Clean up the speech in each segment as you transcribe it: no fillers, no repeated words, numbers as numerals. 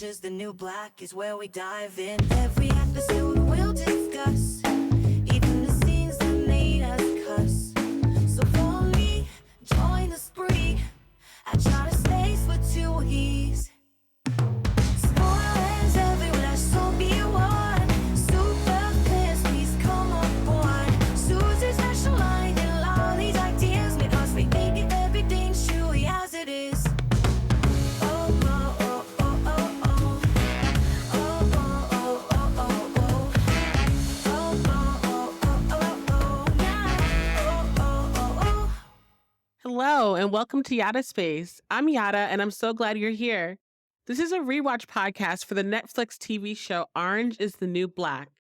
Orange is the new black is where we dive in. Every episode we'll discuss, even the scenes that made us cuss. So follow me, join the spree. I try to space for 2 E's. Spoilers everywhere, so be warned. Super fans, please come on board. Susie's special line and all these ideas because we make it everything chewy as it is. Hello, and welcome to Yadda Space. I'm Yadda, and I'm so glad you're here. This is a rewatch podcast for the Netflix TV show Orange is the New Black.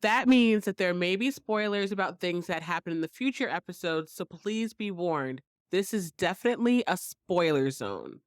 That means that there may be spoilers about things that happen in the future episodes, so please be warned. This is definitely a spoiler zone.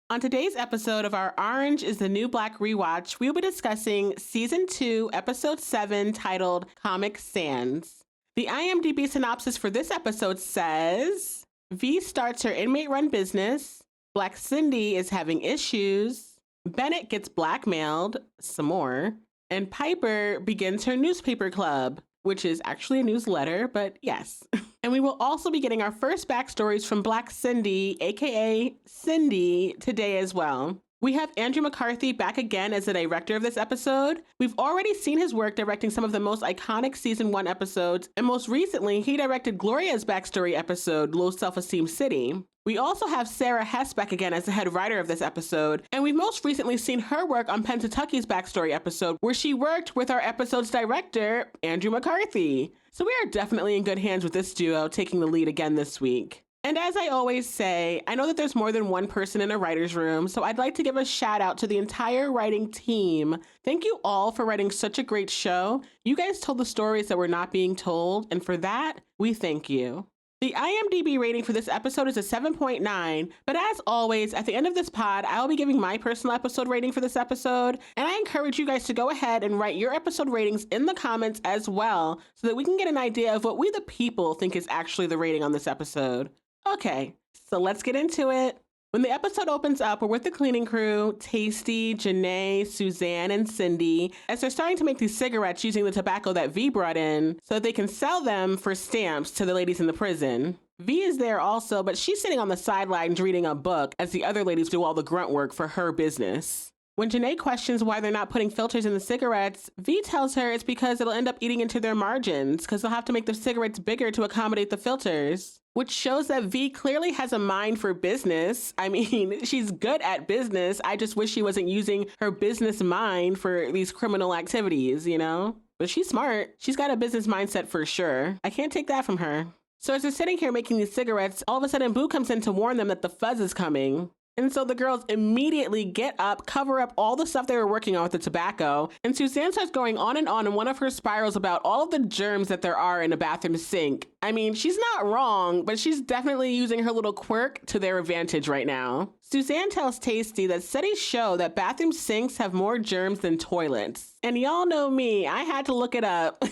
On today's episode of our Orange is the New Black rewatch, we'll be discussing Season 2, Episode 7, titled Comic Sans. The IMDb synopsis for this episode says, V starts her inmate-run business, Black Cindy is having issues, Bennett gets blackmailed, some more, and Piper begins her newspaper club, which is actually a newsletter, but yes. And we will also be getting our first backstories from Black Cindy, aka Cindy, today as well. We have Andrew McCarthy back again as the director of this episode. We've already seen his work directing some of the most iconic Season 1 episodes, and most recently, he directed Gloria's backstory episode, Low Self-Esteem City. We also have Sarah Hess back again as the head writer of this episode, and we've most recently seen her work on Pennsatucky's backstory episode, where she worked with our episode's director, Andrew McCarthy. So we are definitely in good hands with this duo taking the lead again this week. And as I always say, I know that there's more than one person in a writer's room, so I'd like to give a shout out to the entire writing team. Thank you all for writing such a great show. You guys told the stories that were not being told, and for that, we thank you. The IMDb rating for this episode is a 7.9, but as always, at the end of this pod, I'll be giving my personal episode rating for this episode, and I encourage you guys to go ahead and write your episode ratings in the comments as well, so that we can get an idea of what we the people think is actually the rating on this episode. Okay, so let's get into it. When the episode opens up, we're with the cleaning crew, Tasty, Janae, Suzanne, and Cindy, as they're starting to make these cigarettes using the tobacco that V brought in so that they can sell them for stamps to the ladies in the prison. V is there also, but she's sitting on the sidelines reading a book as the other ladies do all the grunt work for her business. When Janae questions why they're not putting filters in the cigarettes, V tells her it's because it'll end up eating into their margins because they'll have to make the cigarettes bigger to accommodate the filters, which shows that V clearly has a mind for business. I mean, she's good at business. I just wish she wasn't using her business mind for these criminal activities, you know? But she's smart. She's got a business mindset for sure. I can't take that from her. So as they're sitting here making these cigarettes, all of a sudden Boo comes in to warn them that the fuzz is coming. And so the girls immediately get up, cover up all the stuff they were working on with the tobacco, and Suzanne starts going on in one of her spirals about all of the germs that there are in a bathroom sink. I mean, she's not wrong, but she's definitely using her little quirk to their advantage right now. Suzanne tells Tasty that studies show that bathroom sinks have more germs than toilets. And y'all know me, I had to look it up.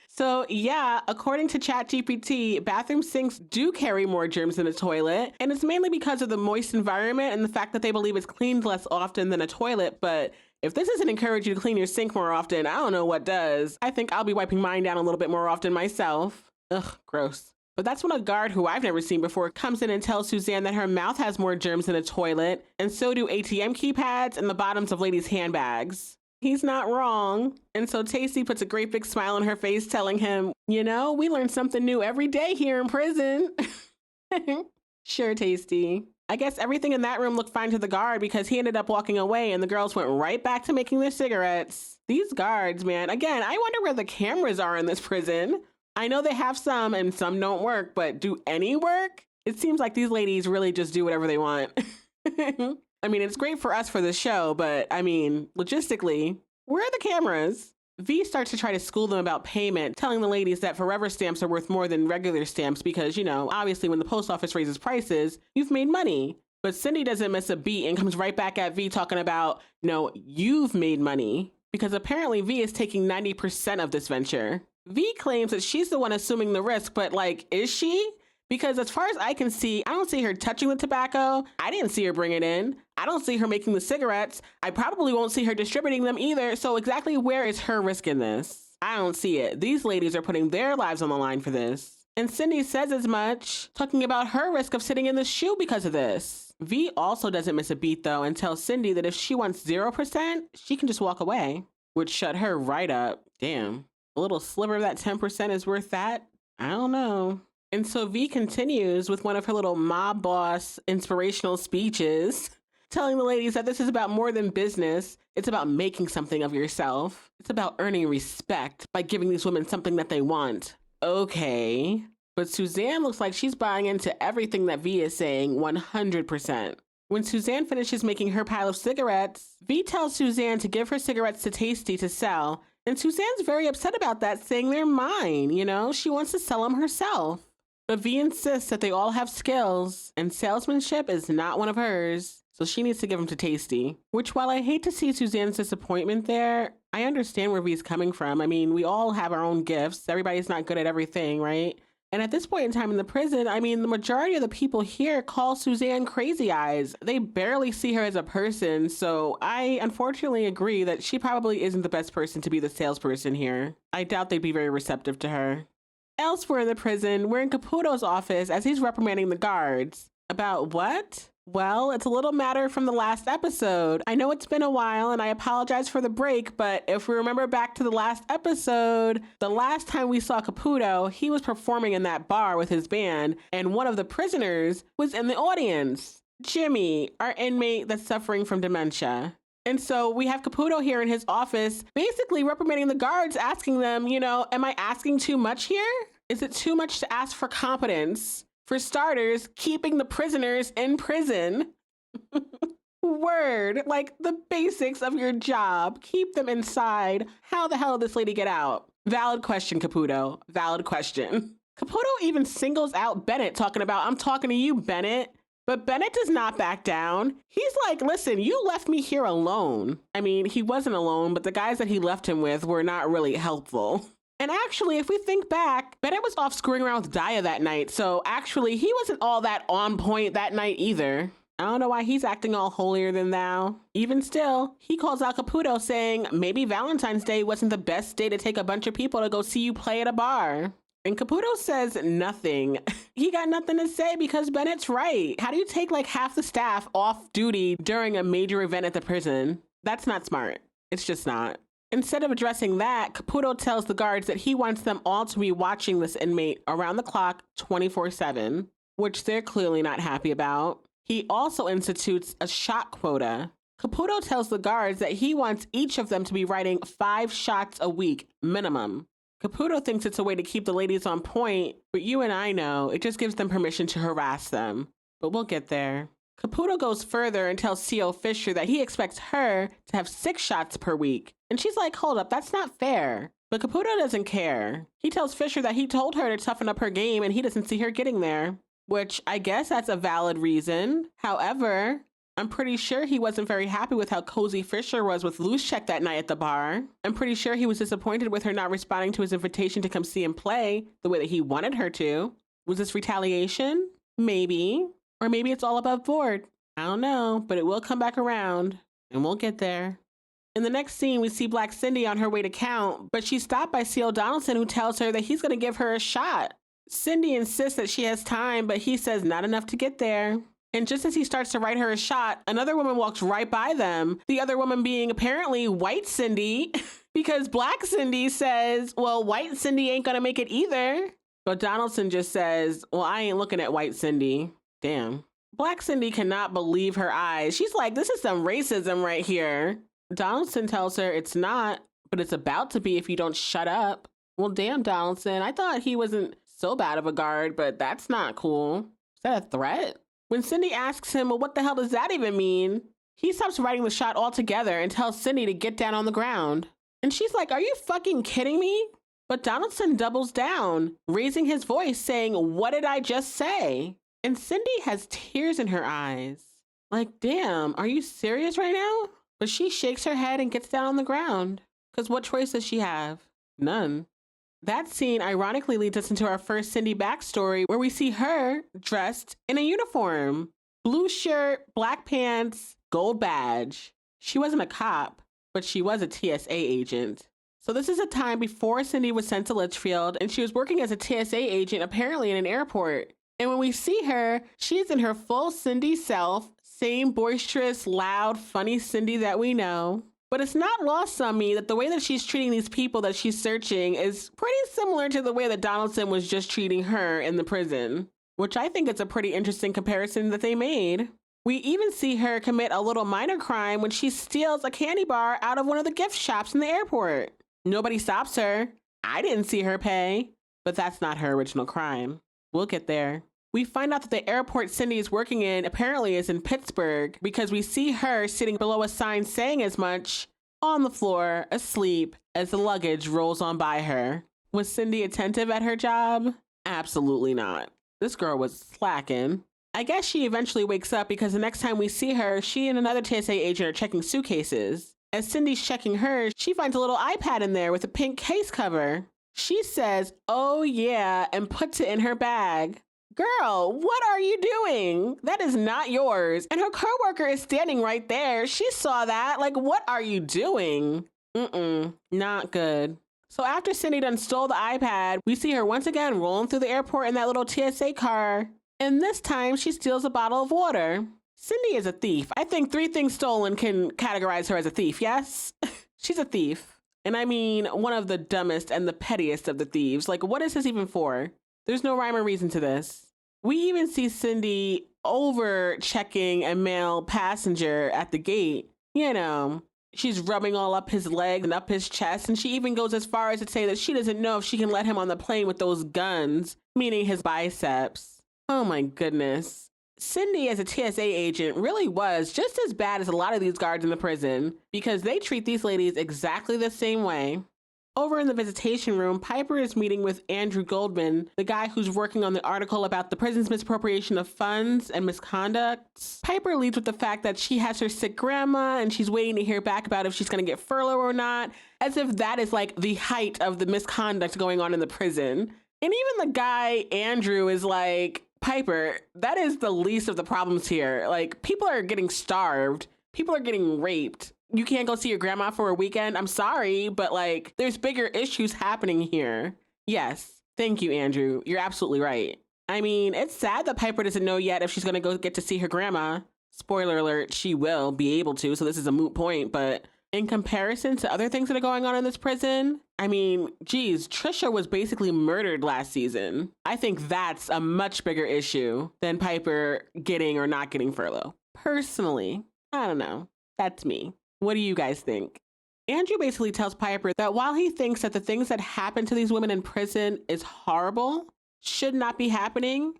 So yeah, according to ChatGPT, bathroom sinks do carry more germs than a toilet, and it's mainly because of the moist environment and the fact that they believe it's cleaned less often than a toilet. But if this doesn't encourage you to clean your sink more often, I don't know what does. I think I'll be wiping mine down a little bit more often myself. Ugh, gross. But that's when a guard who I've never seen before comes in and tells Suzanne that her mouth has more germs than a toilet, and so do ATM keypads and the bottoms of ladies' handbags. He's not wrong. And so Tasty puts a great big smile on her face telling him, you know, we learn something new every day here in prison. Sure, Tasty. I guess everything in that room looked fine to the guard because he ended up walking away and the girls went right back to making their cigarettes. These guards, man. Again, I wonder where the cameras are in this prison. I know they have some and some don't work, but do any work? It seems like these ladies really just do whatever they want. I mean, it's great for us for the show, but I mean, logistically, where are the cameras? V starts to try to school them about payment, telling the ladies that forever stamps are worth more than regular stamps because, you know, obviously when the post office raises prices, you've made money. But Cindy doesn't miss a beat and comes right back at V talking about, no, you've made money, because apparently V is taking 90% of this venture. V claims that she's the one assuming the risk, but like, is she? Because as far as I can see, I don't see her touching the tobacco. I didn't see her bring it in. I don't see her making the cigarettes. I probably won't see her distributing them either. So exactly where is her risk in this? I don't see it. These ladies are putting their lives on the line for this. And Cindy says as much, talking about her risk of sitting in the shoe because of this. V also doesn't miss a beat though and tells Cindy that if she wants 0%, she can just walk away, which shut her right up. Damn, a little sliver of that 10% is worth that? I don't know. And so V continues with one of her little mob boss inspirational speeches, telling the ladies that this is about more than business. It's about making something of yourself. It's about earning respect by giving these women something that they want. Okay. But Suzanne looks like she's buying into everything that V is saying 100%. When Suzanne finishes making her pile of cigarettes, V tells Suzanne to give her cigarettes to Tasty to sell. And Suzanne's very upset about that, saying they're mine, you know? She wants to sell them herself. But V insists that they all have skills, and salesmanship is not one of hers, so she needs to give them to Tasty. Which, while I hate to see Suzanne's disappointment there, I understand where V's coming from. I mean, we all have our own gifts. Everybody's not good at everything, right? And at this point in time in the prison, I mean, the majority of the people here call Suzanne crazy eyes. They barely see her as a person, so I unfortunately agree that she probably isn't the best person to be the salesperson here. I doubt they'd be very receptive to her. Elsewhere in the prison, we're in Caputo's office as he's reprimanding the guards. About what? Well, it's a little matter from the last episode. I know it's been a while and I apologize for the break, but if we remember back to the last episode, the last time we saw Caputo, he was performing in that bar with his band and one of the prisoners was in the audience. Jimmy, our inmate that's suffering from dementia. And so we have Caputo here in his office, basically reprimanding the guards, asking them, you know, am I asking too much here? Is it too much to ask for competence? For starters, keeping the prisoners in prison. Word, like the basics of your job. Keep them inside. How the hell did this lady get out? Valid question, Caputo. Valid question. Caputo even singles out Bennett, talking about, I'm talking to you, Bennett. But Bennett does not back down. He's like, listen, you left me here alone. I mean, he wasn't alone, but the guys that he left him with were not really helpful. And actually, if we think back, Bennett was off screwing around with Daya that night. So actually, he wasn't all that on point that night either. I don't know why he's acting all holier than thou. Even still, he calls out Caputo saying maybe Valentine's Day wasn't the best day to take a bunch of people to go see you play at a bar. And Caputo says nothing. He got nothing to say because Bennett's right. How do you take like half the staff off duty during a major event at the prison? That's not smart. It's just not. Instead of addressing that, Caputo tells the guards that he wants them all to be watching this inmate around the clock 24/7, which they're clearly not happy about. He also institutes a shot quota. Caputo tells the guards that he wants each of them to be writing 5 shots a week minimum. Caputo thinks it's a way to keep the ladies on point, but you and I know it just gives them permission to harass them. But we'll get there. Caputo goes further and tells CO Fischer that he expects her to have 6 shots per week. And she's like, hold up, that's not fair. But Caputo doesn't care. He tells Fischer that he told her to toughen up her game and he doesn't see her getting there. Which I guess that's a valid reason. However, I'm pretty sure he wasn't very happy with how cozy Fischer was with Luschek that night at the bar. I'm pretty sure he was disappointed with her not responding to his invitation to come see him play the way that he wanted her to. Was this retaliation? Maybe. Or maybe it's all above board. I don't know, but it will come back around and we'll get there. In the next scene, we see Black Cindy on her way to count, but she's stopped by C.O. Donaldson, who tells her that he's going to give her a shot. Cindy insists that she has time, but he says not enough to get there. And just as he starts to write her a shot, another woman walks right by them. The other woman being apparently White Cindy, because Black Cindy says, well, White Cindy ain't gonna make it either. But Donaldson just says, well, I ain't looking at White Cindy. Damn. Black Cindy cannot believe her eyes. She's like, this is some racism right here. Donaldson tells her it's not, but it's about to be if you don't shut up. Well, damn, Donaldson. I thought he wasn't so bad of a guard, but that's not cool. Is that a threat? When Cindy asks him, well, what the hell does that even mean? He stops writing the shot altogether and tells Cindy to get down on the ground. And she's like, are you fucking kidding me? But Donaldson doubles down, raising his voice, saying, what did I just say? And Cindy has tears in her eyes. Like, damn, are you serious right now? But she shakes her head and gets down on the ground. Because what choice does she have? None. That scene ironically leads us into our first Cindy backstory where we see her dressed in a uniform. Blue shirt, black pants, gold badge. She wasn't a cop, but she was a TSA agent. So this is a time before Cindy was sent to Litchfield, and she was working as a TSA agent apparently in an airport. And when we see her, she's in her full Cindy self, same boisterous, loud, funny Cindy that we know. But it's not lost on me that the way that she's treating these people that she's searching is pretty similar to the way that Donaldson was just treating her in the prison, which I think is a pretty interesting comparison that they made. We even see her commit a little minor crime when she steals a candy bar out of one of the gift shops in the airport. Nobody stops her. I didn't see her pay, but that's not her original crime. We'll get there. We find out that the airport Cindy is working in apparently is in Pittsburgh because we see her sitting below a sign saying as much on the floor, asleep, as the luggage rolls on by her. Was Cindy attentive at her job? Absolutely not. This girl was slacking. I guess she eventually wakes up because the next time we see her, she and another TSA agent are checking suitcases. As Cindy's checking hers, she finds a little iPad in there with a pink case cover. She says, "Oh yeah," and puts it in her bag. Girl, what are you doing? That is not yours. And her coworker is standing right there. She saw that. Like, what are you doing? Not good. So after Cindy done stole the iPad, we see her once again rolling through the airport in that little TSA car. And this time she steals a bottle of water. Cindy is a thief. I think 3 things stolen can categorize her as a thief, yes? She's a thief. And I mean, one of the dumbest and the pettiest of the thieves. Like, what is this even for? There's no rhyme or reason to this. We even see Cindy over checking a male passenger at the gate. You know, she's rubbing all up his legs and up his chest. And she even goes as far as to say that she doesn't know if she can let him on the plane with those guns, meaning his biceps. Oh my goodness. Cindy as a TSA agent really was just as bad as a lot of these guards in the prison because they treat these ladies exactly the same way. Over in the visitation room, Piper is meeting with Andrew Goldman, the guy who's working on the article about the prison's misappropriation of funds and misconduct. Piper leads with the fact that she has her sick grandma and she's waiting to hear back about if she's going to get furloughed or not, as if that is like the height of the misconduct going on in the prison. And even the guy, Andrew, is like, Piper, that is the least of the problems here. Like, people are getting starved. People are getting raped. You can't go see your grandma for a weekend. I'm sorry, but like, there's bigger issues happening here. Yes. Thank you, Andrew. You're absolutely right. I mean, it's sad that Piper doesn't know yet if she's going to go get to see her grandma. Spoiler alert, she will be able to, so this is a moot point, but in comparison to other things that are going on in this prison, I mean, geez, Trisha was basically murdered last season. I think that's a much bigger issue than Piper getting or not getting furlough. Personally, I don't know. That's me. What do you guys think? Andrew basically tells Piper that while he thinks that the things that happen to these women in prison is horrible, should not be happening,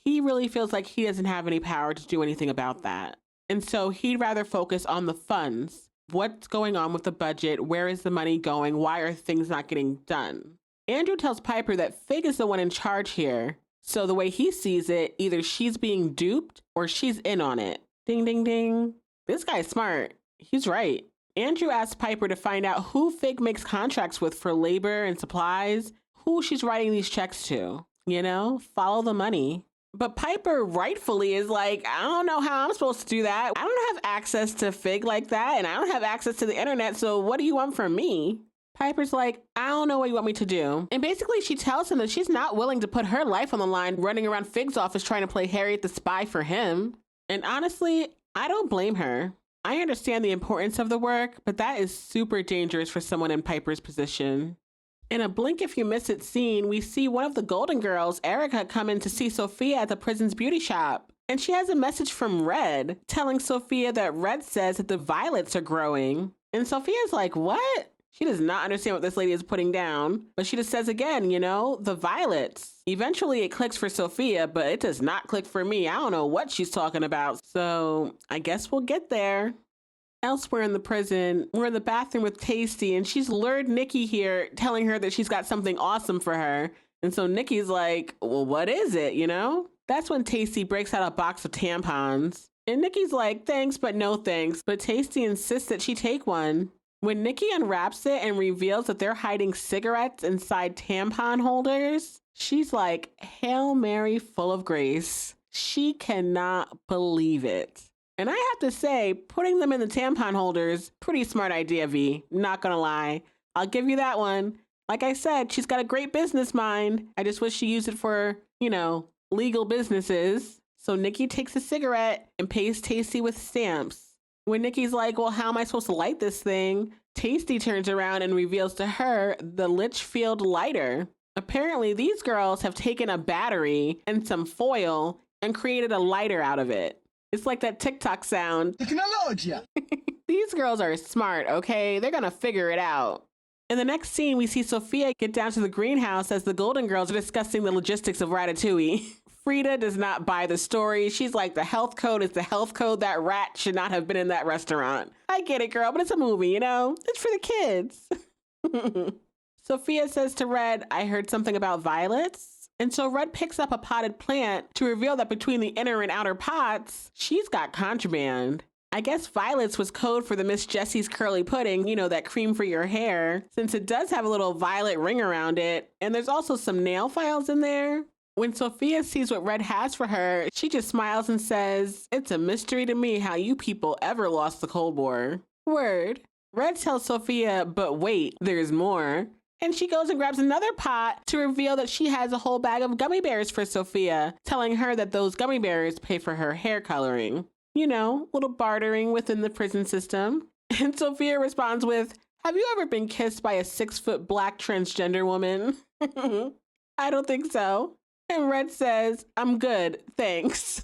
he really feels like he doesn't have any power to do anything about that. And so he'd rather focus on the funds. What's going on with the budget? Where is the money going? Why are things not getting done? Andrew tells Piper that Fig is the one in charge here. So the way he sees it, either she's being duped or she's in on it. Ding, ding, ding. This guy's smart. He's right. Andrew asks Piper to find out who Fig makes contracts with for labor and supplies, who she's writing these checks to. You know, follow the money. But Piper rightfully is like, I don't know how I'm supposed to do that. I don't have access to Fig like that, and I don't have access to the internet, so what do you want from me? Piper's like, I don't know what you want me to do. And basically she tells him that she's not willing to put her life on the line running around Fig's office trying to play Harriet the spy for him. And honestly, I don't blame her. I understand the importance of the work, but that is super dangerous for someone in Piper's position. In a blink if you miss it scene, we see one of the Golden Girls, Erica, come in to see Sophia at the prison's beauty shop. And she has a message from Red, telling Sophia that Red says that the violets are growing. And Sophia's like, what? She does not understand what this lady is putting down, but she just says again, you know, the violets. Eventually it clicks for Sophia, but it does not click for me. I don't know what she's talking about. So I guess we'll get there. Elsewhere in the prison, we're in the bathroom with Tasty, and she's lured Nicky here, telling her that she's got something awesome for her. And so Nicky's like, well, what is it, you know? That's when Tasty breaks out a box of tampons. And Nicky's like, thanks, but no thanks. But Tasty insists that she take one. When Nicky unwraps it and reveals that they're hiding cigarettes inside tampon holders, she's like, Hail Mary full of grace. She cannot believe it. And I have to say, putting them in the tampon holders, pretty smart idea, V. Not gonna lie. I'll give you that one. Like I said, she's got a great business mind. I just wish she used it for, legal businesses. So Nicky takes a cigarette and pays Tasty with stamps. When Nicky's like, well, how am I supposed to light this thing? Tasty turns around and reveals to her the Litchfield lighter. Apparently, these girls have taken a battery and some foil and created a lighter out of it. It's like that TikTok sound. Technology. These girls are smart, okay? They're gonna figure it out. In the next scene, we see Sophia get down to the greenhouse as the Golden Girls are discussing the logistics of Ratatouille. Frida does not buy the story. She's like, the health code is the health code. That rat should not have been in that restaurant. I get it, girl, but it's a movie, It's for the kids. Sophia says to Red, I heard something about violets. And so Red picks up a potted plant to reveal that between the inner and outer pots, she's got contraband. I guess violets was code for the Miss Jessie's curly pudding, that cream for your hair, since it does have a little violet ring around it. And there's also some nail files in there. When Sophia sees what Red has for her, she just smiles and says, it's a mystery to me how you people ever lost the Cold War. Word. Red tells Sophia, but wait, there's more. And she goes and grabs another pot to reveal that she has a whole bag of gummy bears for Sophia, telling her that those gummy bears pay for her hair coloring. Little bartering within the prison system. And Sophia responds with, have you ever been kissed by a 6-foot black transgender woman? I don't think so. And Red says, I'm good, thanks.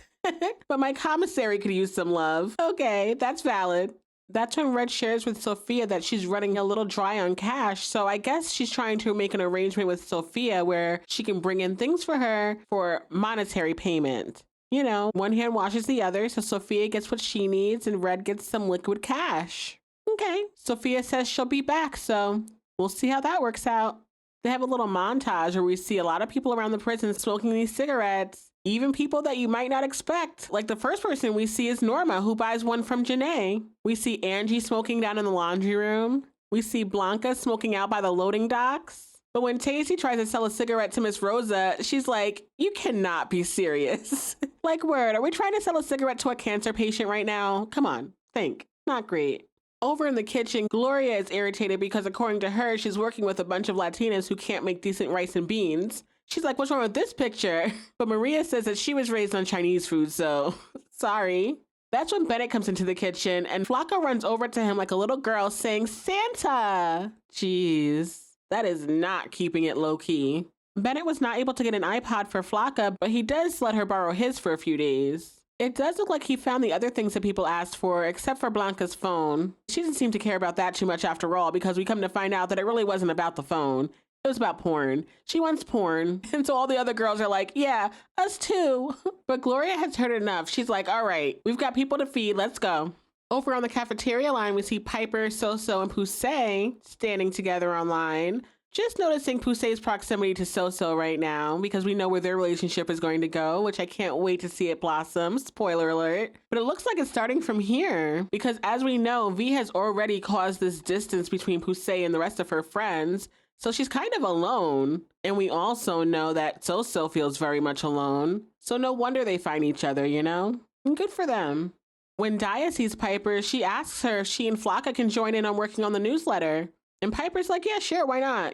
But my commissary could use some love. Okay, that's valid. That's when Red shares with Sophia that she's running a little dry on cash. So I guess she's trying to make an arrangement with Sophia where she can bring in things for her for monetary payment. One hand washes the other, so Sophia gets what she needs and Red gets some liquid cash. Okay, Sophia says she'll be back, so we'll see how that works out. They have a little montage where we see a lot of people around the prison smoking these cigarettes, even people that you might not expect. Like the first person we see is Norma, who buys one from Janae. We see Angie smoking down in the laundry room. We see Blanca smoking out by the loading docks. But when Tasty tries to sell a cigarette to Miss Rosa, she's like, you cannot be serious. Like, word, are we trying to sell a cigarette to a cancer patient right now? Come on, think. Not great. Over in the kitchen, Gloria is irritated because according to her, she's working with a bunch of Latinas who can't make decent rice and beans. She's like, what's wrong with this picture? But Maria says that she was raised on Chinese food, so sorry. That's when Bennett comes into the kitchen and Flocka runs over to him like a little girl saying, Santa! Jeez, that is not keeping it low key. Bennett was not able to get an iPod for Flocka, but he does let her borrow his for a few days. It does look like he found the other things that people asked for, except for Blanca's phone. She doesn't seem to care about that too much after all, because we come to find out that it really wasn't about the phone. It was about porn. She wants porn. And so all the other girls are like, yeah, us too. But Gloria has heard enough. She's like, all right, we've got people to feed. Let's go. Over on the cafeteria line, we see Piper, Soso, and Poussey standing together online. Just noticing Poussey's proximity to Soso right now because we know where their relationship is going to go, which I can't wait to see it blossom. Spoiler alert. But it looks like it's starting from here because as we know, V has already caused this distance between Poussey and the rest of her friends. So she's kind of alone. And we also know that Soso feels very much alone. So no wonder they find each other, And good for them. When Daya sees Piper, she asks her if she and Flocka can join in on working on the newsletter. And Piper's like, yeah, sure, why not,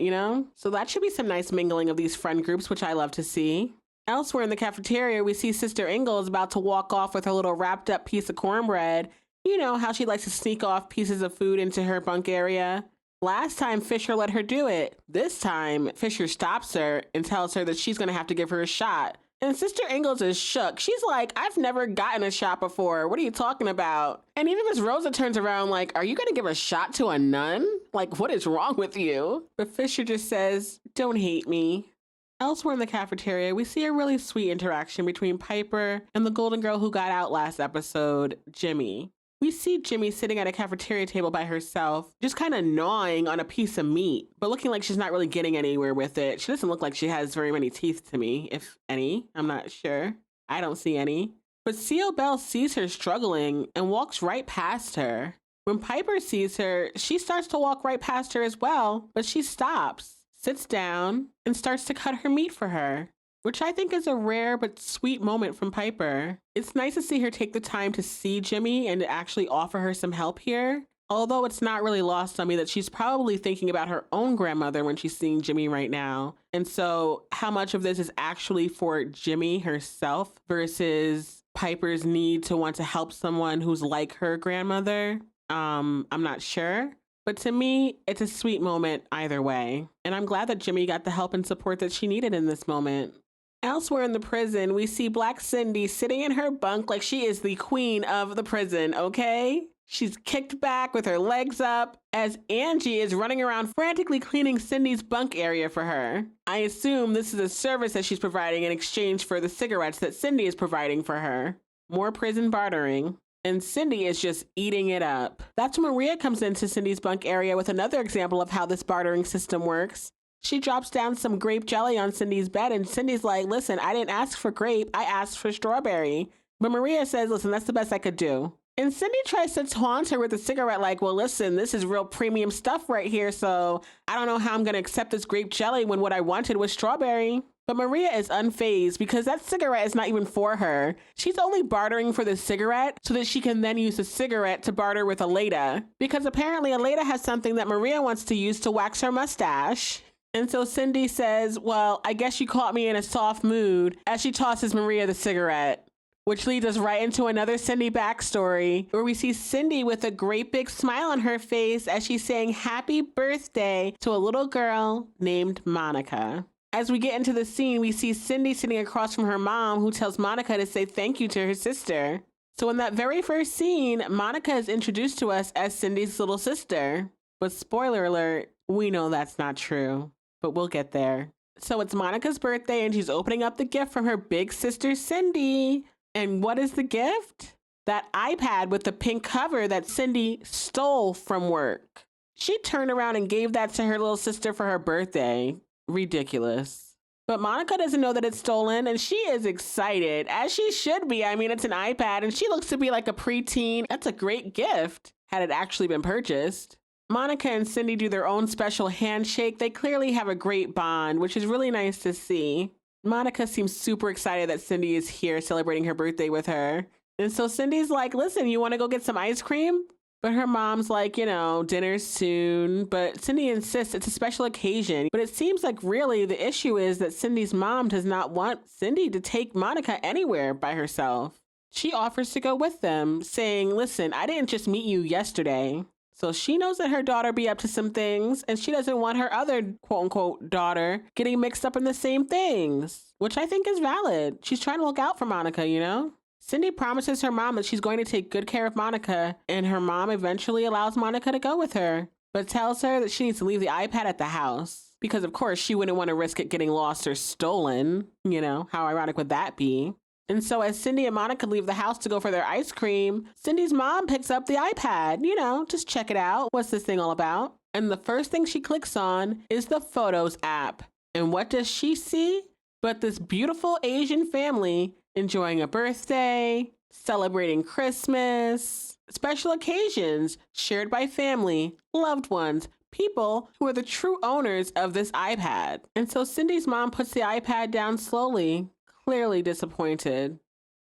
So that should be some nice mingling of these friend groups, which I love to see. Elsewhere in the cafeteria, we see Sister Ingalls about to walk off with her little wrapped up piece of cornbread. You know how she likes to sneak off pieces of food into her bunk area. Last time, Fischer let her do it. This time, Fischer stops her and tells her that she's going to have to give her a shot. And Sister Ingalls is shook. She's like, I've never gotten a shot before. What are you talking about? And even Miss Rosa turns around like, are you going to give a shot to a nun? Like, what is wrong with you? But Fischer just says, don't hate me. Elsewhere in the cafeteria, we see a really sweet interaction between Piper and the golden girl who got out last episode, Jimmy. We see Jimmy sitting at a cafeteria table by herself, just kind of gnawing on a piece of meat, but looking like she's not really getting anywhere with it. She doesn't look like she has very many teeth to me, if any. I'm not sure. I don't see any. But Seal Bell sees her struggling and walks right past her. When Piper sees her, she starts to walk right past her as well, but she stops, sits down, and starts to cut her meat for her, which I think is a rare but sweet moment from Piper. It's nice to see her take the time to see Jimmy and to actually offer her some help here. Although it's not really lost on me that she's probably thinking about her own grandmother when she's seeing Jimmy right now. And so how much of this is actually for Jimmy herself versus Piper's need to want to help someone who's like her grandmother? I'm not sure. But to me, it's a sweet moment either way. And I'm glad that Jimmy got the help and support that she needed in this moment. Elsewhere in the prison, we see Black Cindy sitting in her bunk like she is the queen of the prison, okay? She's kicked back with her legs up as Angie is running around frantically cleaning Cindy's bunk area for her. I assume this is a service that she's providing in exchange for the cigarettes that Cindy is providing for her. More prison bartering. And Cindy is just eating it up. That's when Maria comes into Cindy's bunk area with another example of how this bartering system works. She drops down some grape jelly on Cindy's bed and Cindy's like, listen, I didn't ask for grape, I asked for strawberry. But Maria says, listen, that's the best I could do. And Cindy tries to taunt her with a cigarette like, well, listen, this is real premium stuff right here, so I don't know how I'm going to accept this grape jelly when what I wanted was strawberry. But Maria is unfazed because that cigarette is not even for her. She's only bartering for the cigarette so that she can then use the cigarette to barter with Aleda. Because apparently Aleda has something that Maria wants to use to wax her mustache. And so Cindy says, well, I guess you caught me in a soft mood as she tosses Maria the cigarette. Which leads us right into another Cindy backstory where we see Cindy with a great big smile on her face as she's saying happy birthday to a little girl named Monica. As we get into the scene, we see Cindy sitting across from her mom who tells Monica to say thank you to her sister. So in that very first scene, Monica is introduced to us as Cindy's little sister. But spoiler alert, we know that's not true, but we'll get there. So it's Monica's birthday and she's opening up the gift from her big sister, Cindy. And what is the gift? That iPad with the pink cover that Cindy stole from work. She turned around and gave that to her little sister for her birthday. Ridiculous. But Monica doesn't know that it's stolen and she is excited, as she should be. I mean, it's an iPad and she looks to be like a preteen. That's a great gift, had it actually been purchased. Monica and Cindy do their own special handshake. They clearly have a great bond, which is really nice to see. Monica seems super excited that Cindy is here celebrating her birthday with her. And so Cindy's like, listen, you want to go get some ice cream? But her mom's like, you know, dinner's soon. But Cindy insists it's a special occasion. But it seems like really the issue is that Cindy's mom does not want Cindy to take Monica anywhere by herself. She offers to go with them, saying, listen, I didn't just meet you yesterday. So she knows that her daughter be up to some things, and she doesn't want her other quote-unquote daughter getting mixed up in the same things, which I think is valid. She's trying to look out for Monica, you know? Cindy promises her mom that she's going to take good care of Monica, and her mom eventually allows Monica to go with her, but tells her that she needs to leave the iPad at the house, because of course she wouldn't want to risk it getting lost or stolen. You know, how ironic would that be? And so as Cindy and Monica leave the house to go for their ice cream, Cindy's mom picks up the iPad, you know, just check it out. What's this thing all about? And the first thing she clicks on is the Photos app. And what does she see? But this beautiful Asian family enjoying a birthday, celebrating Christmas, special occasions shared by family, loved ones, people who are the true owners of this iPad. And so Cindy's mom puts the iPad down slowly, clearly disappointed.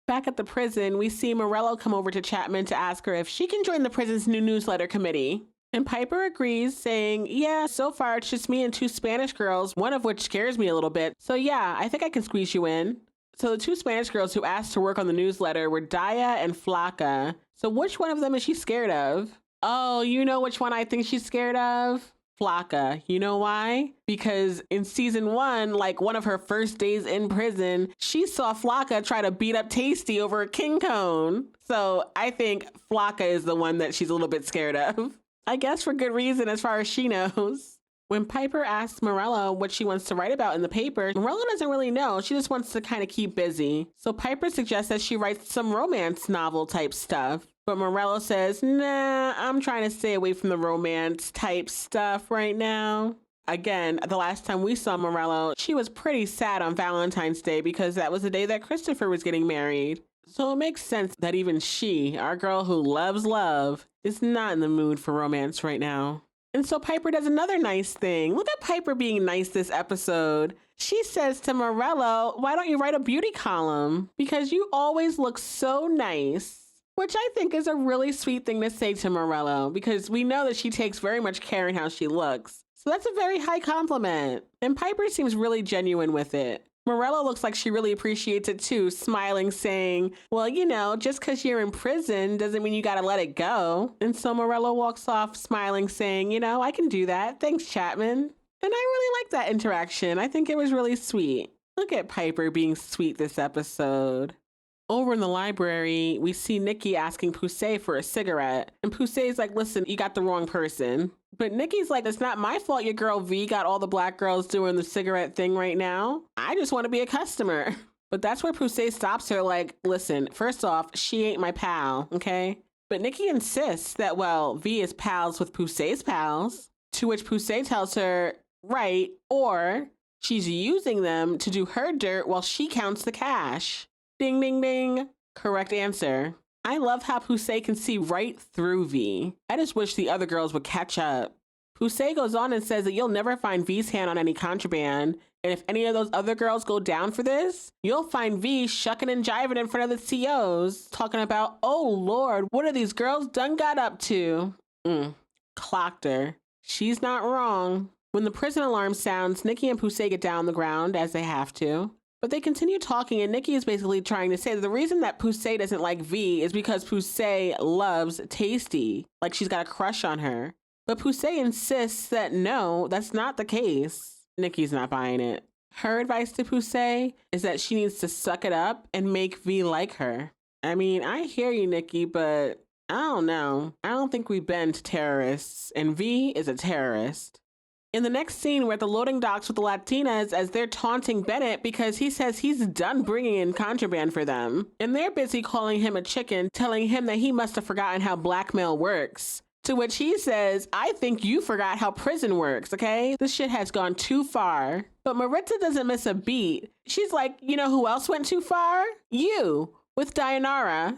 Back at the prison, we see Morello come over to Chapman to ask her if she can join the prison's new newsletter committee. And Piper agrees, saying, yeah, so far it's just me and two Spanish girls, one of which scares me a little bit. So yeah, I think I can squeeze you in. So the two Spanish girls who asked to work on the newsletter were Daya and Flaca. So which one of them is she scared of? Oh, you know which one I think she's scared of? Flaca. You know why? Because in season 1, like one of her first days in prison, she saw Flaca try to beat up Tasty over a king cone. So I think Flaca is the one that she's a little bit scared of. I guess for good reason as far as she knows. When Piper asks Morello what she wants to write about in the paper, Morello doesn't really know. She just wants to kind of keep busy. So Piper suggests that she writes some romance novel type stuff. But Morello says, nah, I'm trying to stay away from the romance type stuff right now. Again, the last time we saw Morello, she was pretty sad on Valentine's Day because that was the day that Christopher was getting married. So it makes sense that even she, our girl who loves love, is not in the mood for romance right now. And so Piper does another nice thing. Look at Piper being nice this episode. She says to Morello, why don't you write a beauty column? Because you always look so nice. Which I think is a really sweet thing to say to Morello, because we know that she takes very much care in how she looks. So that's a very high compliment. And Piper seems really genuine with it. Morello looks like she really appreciates it too, smiling, saying, well, you know, just because you're in prison doesn't mean you gotta let it go. And so Morello walks off smiling, saying, you know, I can do that. Thanks, Chapman. And I really like that interaction. I think it was really sweet. Look at Piper being sweet this episode. Over in the library, we see Nicky asking Poussey for a cigarette. And Poussey's like, listen, you got the wrong person. But Nicky's like, it's not my fault your girl V got all the black girls doing the cigarette thing right now. I just want to be a customer. But that's where Poussey stops her like, listen, first off, she ain't my pal, okay? But Nicky insists that, well, V is pals with Poussey's pals. To which Poussey tells her, right, or she's using them to do her dirt while she counts the cash. Ding, ding, ding. Correct answer. I love how Poussey can see right through V. I just wish the other girls would catch up. Poussey goes on and says that you'll never find V's hand on any contraband. And if any of those other girls go down for this, you'll find V shucking and jiving in front of the COs, talking about, oh Lord, what are these girls done got up to? Clocked her. She's not wrong. When the prison alarm sounds, Nicky and Poussey get down on the ground, as they have to. But they continue talking, and Nicky is basically trying to say that the reason that Poussey doesn't like V is because Poussey loves Tasty, like she's got a crush on her. But Poussey insists that no, that's not the case. Nicky's not buying it. Her advice to Poussey is that she needs to suck it up and make V like her. I mean, I hear you, Nicky, but I don't know. I don't think we bend to terrorists, and V is a terrorist. In the next scene, we're at the loading docks with the Latinas as they're taunting Bennett because he says he's done bringing in contraband for them. And they're busy calling him a chicken, telling him that he must have forgotten how blackmail works. To which he says, I think you forgot how prison works, okay? This shit has gone too far. But Maritza doesn't miss a beat. She's like, you know who else went too far? You, with Dayanara.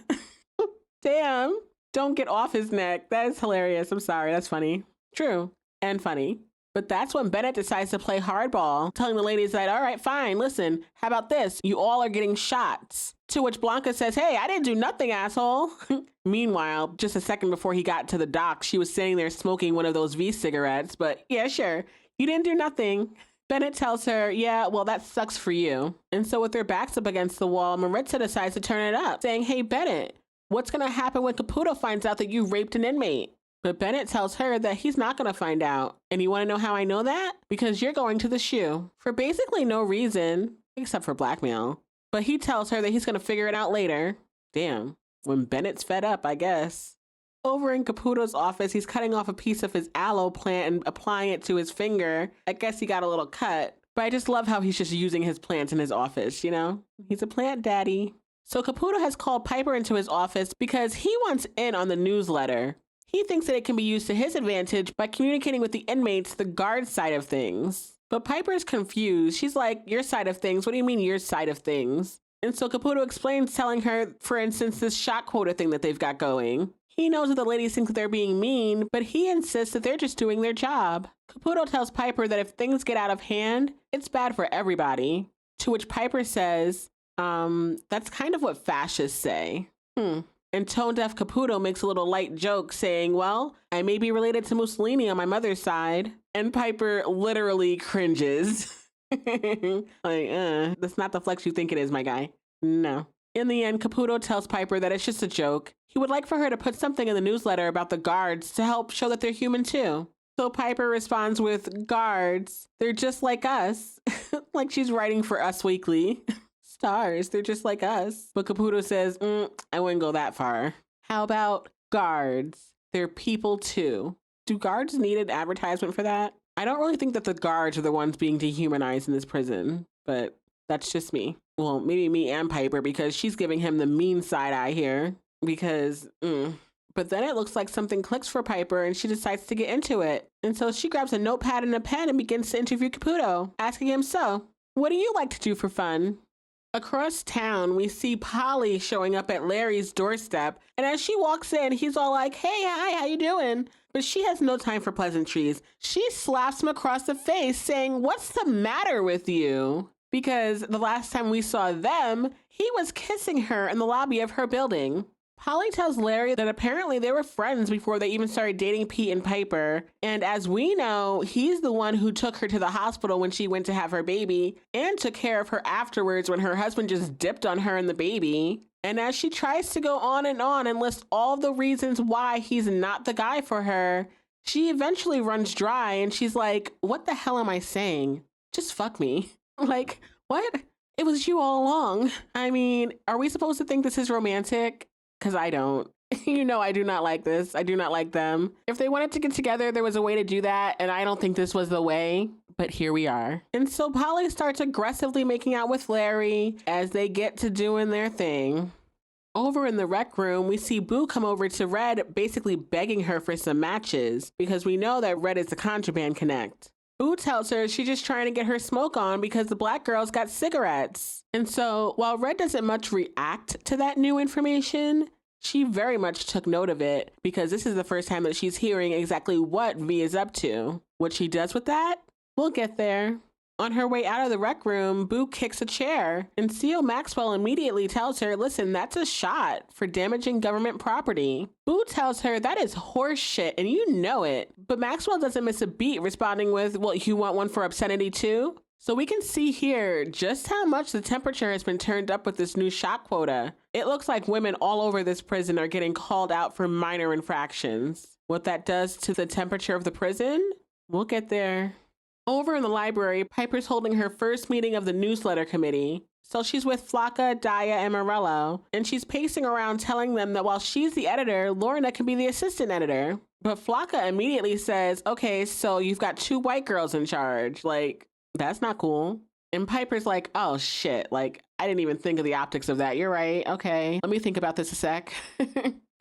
Damn. Don't get off his neck. That is hilarious. I'm sorry. That's funny. True. And funny. But that's when Bennett decides to play hardball, telling the ladies that, all right, fine, listen, how about this? You all are getting shots. To which Blanca says, hey, I didn't do nothing, asshole. Meanwhile, just a second before he got to the dock, she was sitting there smoking one of those V cigarettes. But yeah, sure, you didn't do nothing. Bennett tells her, yeah, well, that sucks for you. And so with their backs up against the wall, Maritza decides to turn it up, saying, hey, Bennett, what's going to happen when Caputo finds out that you raped an inmate? But Bennett tells her that he's not going to find out. And you want to know how I know that? Because you're going to the shoe. For basically no reason, except for blackmail. But he tells her that he's going to figure it out later. Damn. When Bennett's fed up, I guess. Over in Caputo's office, he's cutting off a piece of his aloe plant and applying it to his finger. I guess he got a little cut. But I just love how he's just using his plants in his office, you know? He's a plant daddy. So Caputo has called Piper into his office because he wants in on the newsletter. He thinks that it can be used to his advantage by communicating with the inmates the guard side of things. But Piper's confused. She's like, your side of things? What do you mean your side of things? And so Caputo explains, telling her, for instance, this shot quota thing that they've got going. He knows that the ladies think that they're being mean, but he insists that they're just doing their job. Caputo tells Piper that if things get out of hand, it's bad for everybody. To which Piper says, that's kind of what fascists say. And tone-deaf Caputo makes a little light joke saying, well, I may be related to Mussolini on my mother's side. And Piper literally cringes. That's not the flex you think it is, my guy. No. In the end, Caputo tells Piper that it's just a joke. He would like for her to put something in the newsletter about the guards to help show that they're human too. So Piper responds with, guards, they're just like us. Like she's writing for Us Weekly. Stars, they're just like us. But Caputo says, I wouldn't go that far. How about guards? They're people too. Do guards need an advertisement for that? I don't really think that the guards are the ones being dehumanized in this prison, but that's just me. Well, maybe me and Piper, because she's giving him the mean side eye here. Because, But then it looks like something clicks for Piper and she decides to get into it. And so she grabs a notepad and a pen and begins to interview Caputo, asking him, so, what do you like to do for fun? Across town, we see Polly showing up at Larry's doorstep, and as she walks in, he's all like, hey, hi, how you doing? But she has no time for pleasantries. She slaps him across the face saying, what's the matter with you? Because the last time we saw them, he was kissing her in the lobby of her building. Polly tells Larry that apparently they were friends before they even started dating Pete and Piper. And as we know, he's the one who took her to the hospital when she went to have her baby and took care of her afterwards when her husband just dipped on her and the baby. And as she tries to go on and list all the reasons why he's not the guy for her, she eventually runs dry and she's like, what the hell am I saying? Just fuck me. Like, what? It was you all along. I mean, are we supposed to think this is romantic? Because I don't. You know, I do not like this. I do not like them. If they wanted to get together, there was a way to do that, and I don't think this was the way, but here we are. And so Polly starts aggressively making out with Larry as they get to doing their thing. Over in the rec room, we see Boo come over to Red, basically begging her for some matches, because we know that Red is the Contraband connect. Boo tells her she's just trying to get her smoke on because the black girl's got cigarettes. And so while Red doesn't much react to that new information, she very much took note of it because this is the first time that she's hearing exactly what V is up to. What she does with that? We'll get there. On her way out of the rec room, Boo kicks a chair and C.O. Maxwell immediately tells her, listen, that's a shot for damaging government property. Boo tells her that is horse shit and you know it. But Maxwell doesn't miss a beat responding with, well, you want one for obscenity too? So we can see here just how much the temperature has been turned up with this new shot quota. It looks like women all over this prison are getting called out for minor infractions. What that does to the temperature of the prison? We'll get there. Over in the library, Piper's holding her first meeting of the newsletter committee. So she's with Flocka, Daya, and Morello, and she's pacing around telling them that while she's the editor, Lorna can be the assistant editor. But Flocka immediately says, okay, so you've got 2 white girls in charge. Like, that's not cool. And Piper's like, oh shit, like, I didn't even think of the optics of that. You're right. Okay, let me think about this a sec.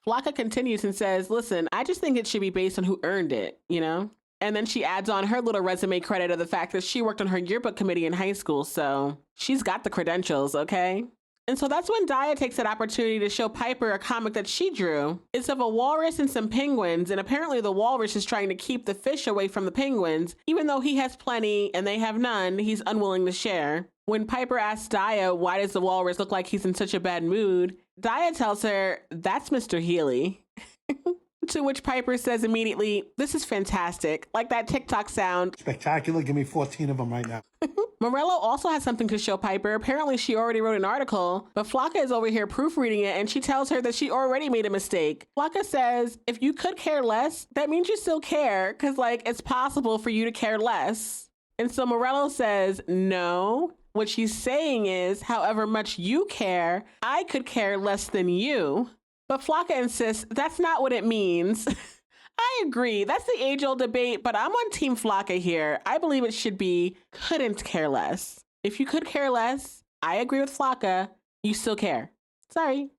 Flocka continues and says, listen, I just think it should be based on who earned it, you know? And then she adds on her little resume credit of the fact that she worked on her yearbook committee in high school, so she's got the credentials, okay? And so that's when Daya takes that opportunity to show Piper a comic that she drew. It's of a walrus and some penguins, and apparently the walrus is trying to keep the fish away from the penguins. Even though he has plenty and they have none, he's unwilling to share. When Piper asks Daya, why does the walrus look like he's in such a bad mood? Daya tells her, that's Mr. Healy. To which Piper says immediately, this is fantastic. Like that TikTok sound. Spectacular. Give me 14 of them right now. Morello also has something to show Piper. Apparently she already wrote an article, but Flocka is over here proofreading it and she tells her that she already made a mistake. Flocka says, if you could care less, that means you still care, because like it's possible for you to care less. And so Morello says, no. What she's saying is, however much you care, I could care less than you. But Flocka insists that's not what it means. I agree. That's the age-old debate, but I'm on Team Flocka here. I believe it should be couldn't care less. If you could care less, I agree with Flocka. You still care. Sorry.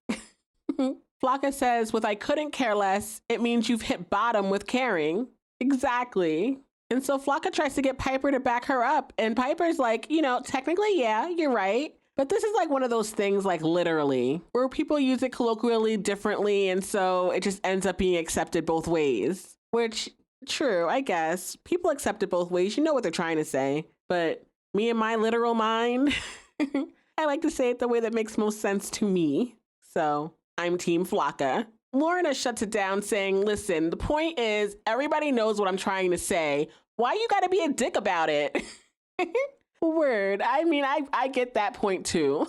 Flocka says with I couldn't care less, it means you've hit bottom with caring. Exactly. And so Flocka tries to get Piper to back her up. And Piper's like, you know, technically, yeah, you're right. But this is like one of those things, like literally, where people use it colloquially differently. And so it just ends up being accepted both ways, which true, I guess. People accept it both ways. You know what they're trying to say. But me and my literal mind, I like to say it the way that makes most sense to me. So I'm Team Flocka. Lorna shuts it down saying, listen, the point is everybody knows what I'm trying to say. Why you gotta be a dick about it? Word. I mean, I get that point too.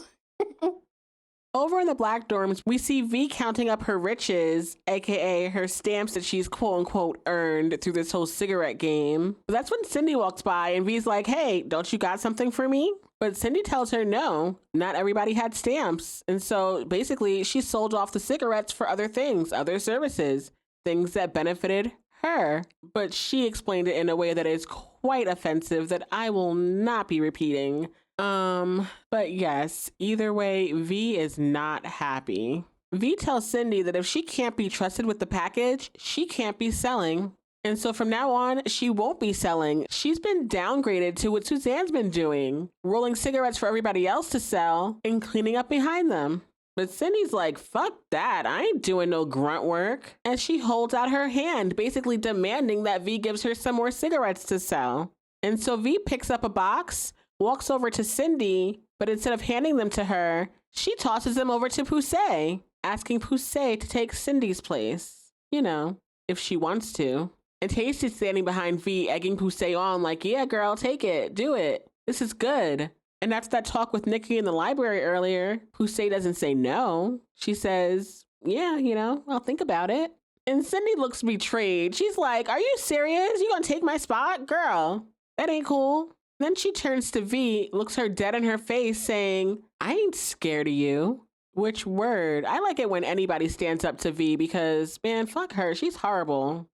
Over in the black dorms, we see V counting up her riches, aka her stamps that she's quote unquote earned through this whole cigarette game. But that's when Cindy walks by and V's like, hey, don't you got something for me? But Cindy tells her no, not everybody had stamps. And so basically she sold off the cigarettes for other things, other services, things that benefited her. But she explained it in a way that is quite offensive that I will not be repeating. But yes, either way, V is not happy. V tells Cindy that if she can't be trusted with the package, she can't be selling. And so from now on, she won't be selling. She's been downgraded to what Suzanne's been doing, rolling cigarettes for everybody else to sell and cleaning up behind them. But Cindy's like, fuck that. I ain't doing no grunt work. And she holds out her hand, basically demanding that V gives her some more cigarettes to sell. And so V picks up a box, walks over to Cindy, but instead of handing them to her, she tosses them over to Poussey, asking Poussey to take Cindy's place. You know, if she wants to. And Tasty's standing behind V, egging Poussey on like, yeah, girl, take it. Do it. This is good. And after that talk with Nicky in the library earlier, Poussey doesn't say no. She says, yeah, you know, I'll think about it. And Cindy looks betrayed. She's like, are you serious? You gonna take my spot? Girl, that ain't cool. Then she turns to V, looks her dead in her face, saying, I ain't scared of you. Which word? I like it when anybody stands up to V because, man, fuck her. She's horrible.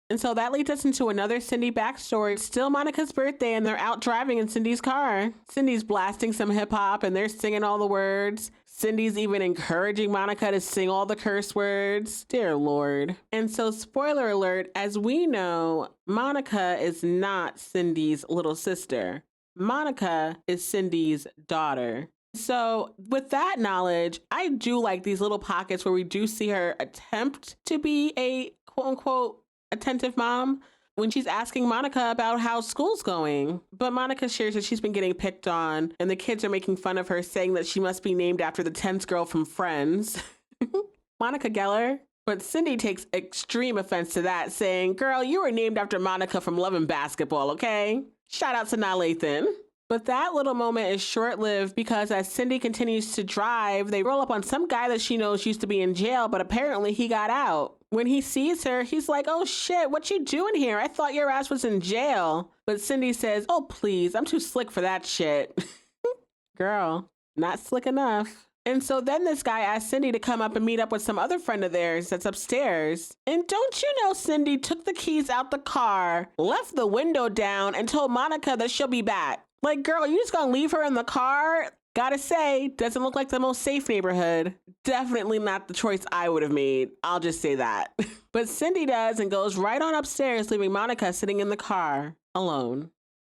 And so that leads us into another Cindy backstory. It's still Monica's birthday and they're out driving in Cindy's car. Cindy's blasting some hip hop and they're singing all the words. Cindy's even encouraging Monica to sing all the curse words. Dear Lord. And so spoiler alert, as we know, Monica is not Cindy's little sister. Monica is Cindy's daughter. So with that knowledge, I do like these little pockets where we do see her attempt to be a quote unquote attentive mom when she's asking Monica about how school's going. But Monica shares that she's been getting picked on and the kids are making fun of her, saying that she must be named after the tense girl from Friends. Monica Geller. But Cindy takes extreme offense to that, saying, girl, you were named after Monica from Love and Basketball, okay? Shout out to Lathan. But that little moment is short-lived because as Cindy continues to drive, they roll up on some guy that she knows used to be in jail, but apparently he got out. When he sees her, he's like, oh shit, what you doing here? I thought your ass was in jail. But Cindy says, oh please, I'm too slick for that shit. Girl, not slick enough. And so then this guy asks Cindy to come up and meet up with some other friend of theirs that's upstairs. And don't you know Cindy took the keys out the car, left the window down, and told Monica that she'll be back. Like, girl, you just gonna leave her in the car? Gotta say, doesn't look like the most safe neighborhood. Definitely not the choice I would have made. I'll just say that. But Cindy does and goes right on upstairs, leaving Monica sitting in the car alone.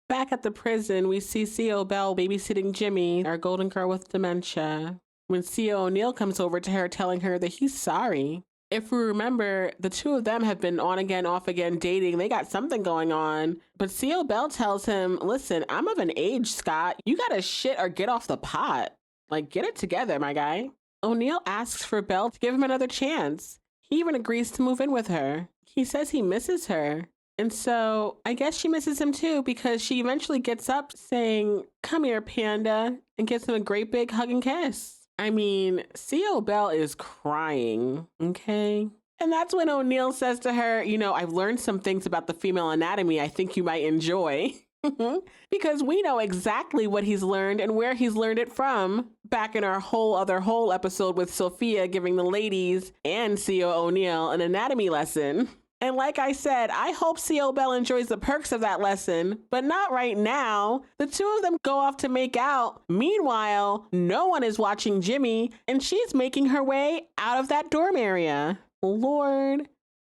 Back at the prison, we see C.O. Bell babysitting Jimmy, our golden girl with dementia, when C.O. O'Neill comes over to her telling her that he's sorry. If we remember, the two of them have been on again, off again dating. They got something going on. But C.O. Bell tells him, listen, I'm of an age, Scott. You gotta shit or get off the pot. Like, get it together, my guy. O'Neill asks for Bell to give him another chance. He even agrees to move in with her. He says he misses her. And so I guess she misses him too, because she eventually gets up saying, come here, Panda, and gives him a great big hug and kiss. I mean, C.O. Bell is crying, okay? And that's when O'Neill says to her, you know, I've learned some things about the female anatomy I think you might enjoy. Because we know exactly what he's learned and where he's learned it from back in our whole episode with Sophia giving the ladies and C.O. O'Neill an anatomy lesson. And like I said, I hope C.O. Bell enjoys the perks of that lesson, but not right now. The two of them go off to make out. Meanwhile, no one is watching Jimmy, and she's making her way out of that dorm area. Lord.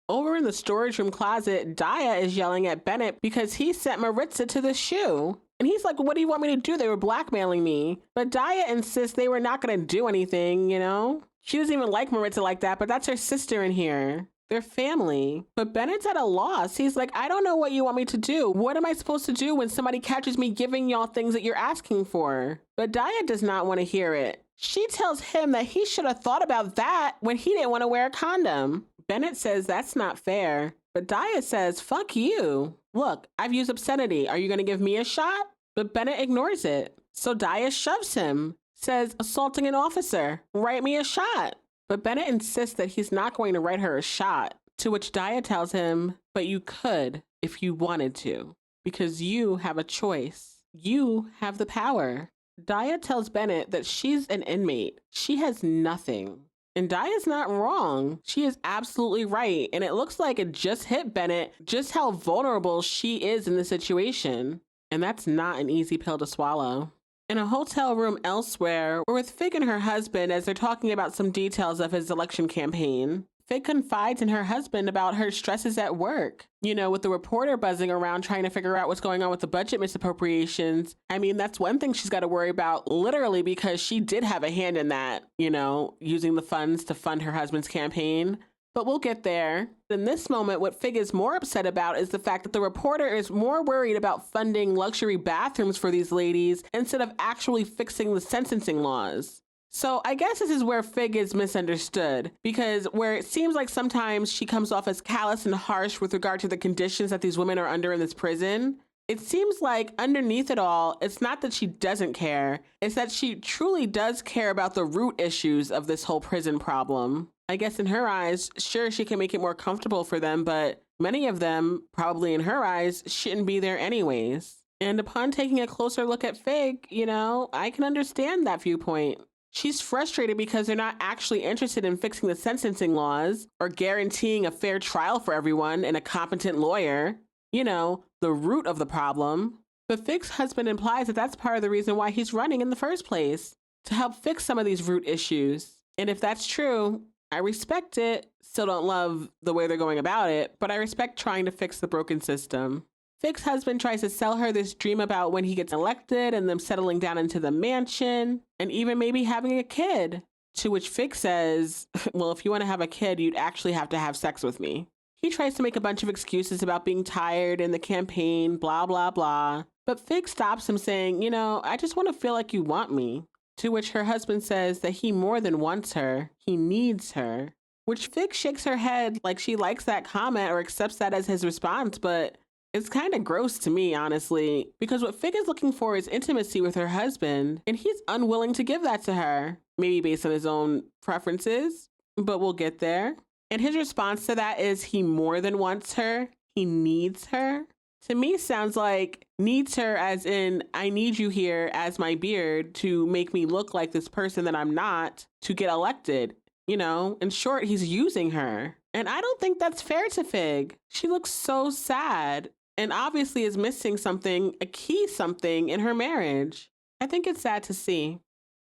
Over in the storage room closet, Daya is yelling at Bennett because he sent Maritza to the shoe. And he's like, what do you want me to do? They were blackmailing me. But Daya insists they were not going to do anything, you know? She doesn't even like Maritza like that, but that's her sister in here. They're family. But Bennett's at a loss. He's like, I don't know what you want me to do. What am I supposed to do when somebody catches me giving y'all things that you're asking for? But Daya does not want to hear it. She tells him that he should have thought about that when he didn't want to wear a condom. Bennett says that's not fair. But Daya says, fuck you. Look, I've used obscenity. Are you going to give me a shot? But Bennett ignores it. So Daya shoves him. Says, assaulting an officer. Write me a shot. But Bennett insists that he's not going to write her a shot, to which Daya tells him, but you could if you wanted to, because you have a choice. You have the power. Daya tells Bennett that she's an inmate. She has nothing. And Daya's not wrong. She is absolutely right. And it looks like it just hit Bennett just how vulnerable she is in the situation. And that's not an easy pill to swallow. In a hotel room elsewhere, we're with Fig and her husband as they're talking about some details of his election campaign. Fig confides in her husband about her stresses at work. You know, with the reporter buzzing around trying to figure out what's going on with the budget misappropriations. I mean, that's one thing she's got to worry about, literally, because she did have a hand in that, you know, using the funds to fund her husband's campaign. But we'll get there. In this moment, what Fig is more upset about is the fact that the reporter is more worried about funding luxury bathrooms for these ladies instead of actually fixing the sentencing laws. So I guess this is where Fig is misunderstood, because where it seems like sometimes she comes off as callous and harsh with regard to the conditions that these women are under in this prison, it seems like underneath it all, it's not that she doesn't care, it's that she truly does care about the root issues of this whole prison problem. I guess in her eyes, sure, she can make it more comfortable for them, but many of them, probably in her eyes, shouldn't be there anyways. And upon taking a closer look at Fig, you know, I can understand that viewpoint. She's frustrated because they're not actually interested in fixing the sentencing laws or guaranteeing a fair trial for everyone and a competent lawyer. You know, the root of the problem. But Fig's husband implies that that's part of the reason why he's running in the first place, to help fix some of these root issues. And if that's true, I respect it. Still don't love the way they're going about it, but I respect trying to fix the broken system. Fig's husband tries to sell her this dream about when he gets elected and them settling down into the mansion and even maybe having a kid. To which Fig says, well, if you want to have a kid, you'd actually have to have sex with me. He tries to make a bunch of excuses about being tired in the campaign, blah, blah, blah. But Fig stops him saying, you know, I just want to feel like you want me. To which her husband says that he more than wants her, he needs her. Which Fig shakes her head like she likes that comment or accepts that as his response, but it's kind of gross to me, honestly, because what Fig is looking for is intimacy with her husband, and he's unwilling to give that to her, maybe based on his own preferences, but we'll get there. And his response to that is he more than wants her, he needs her. To me, sounds like needs her as in, I need you here as my beard to make me look like this person that I'm not to get elected. You know, in short, he's using her. And I don't think that's fair to Fig. She looks so sad and obviously is missing something, a key something in her marriage. I think it's sad to see.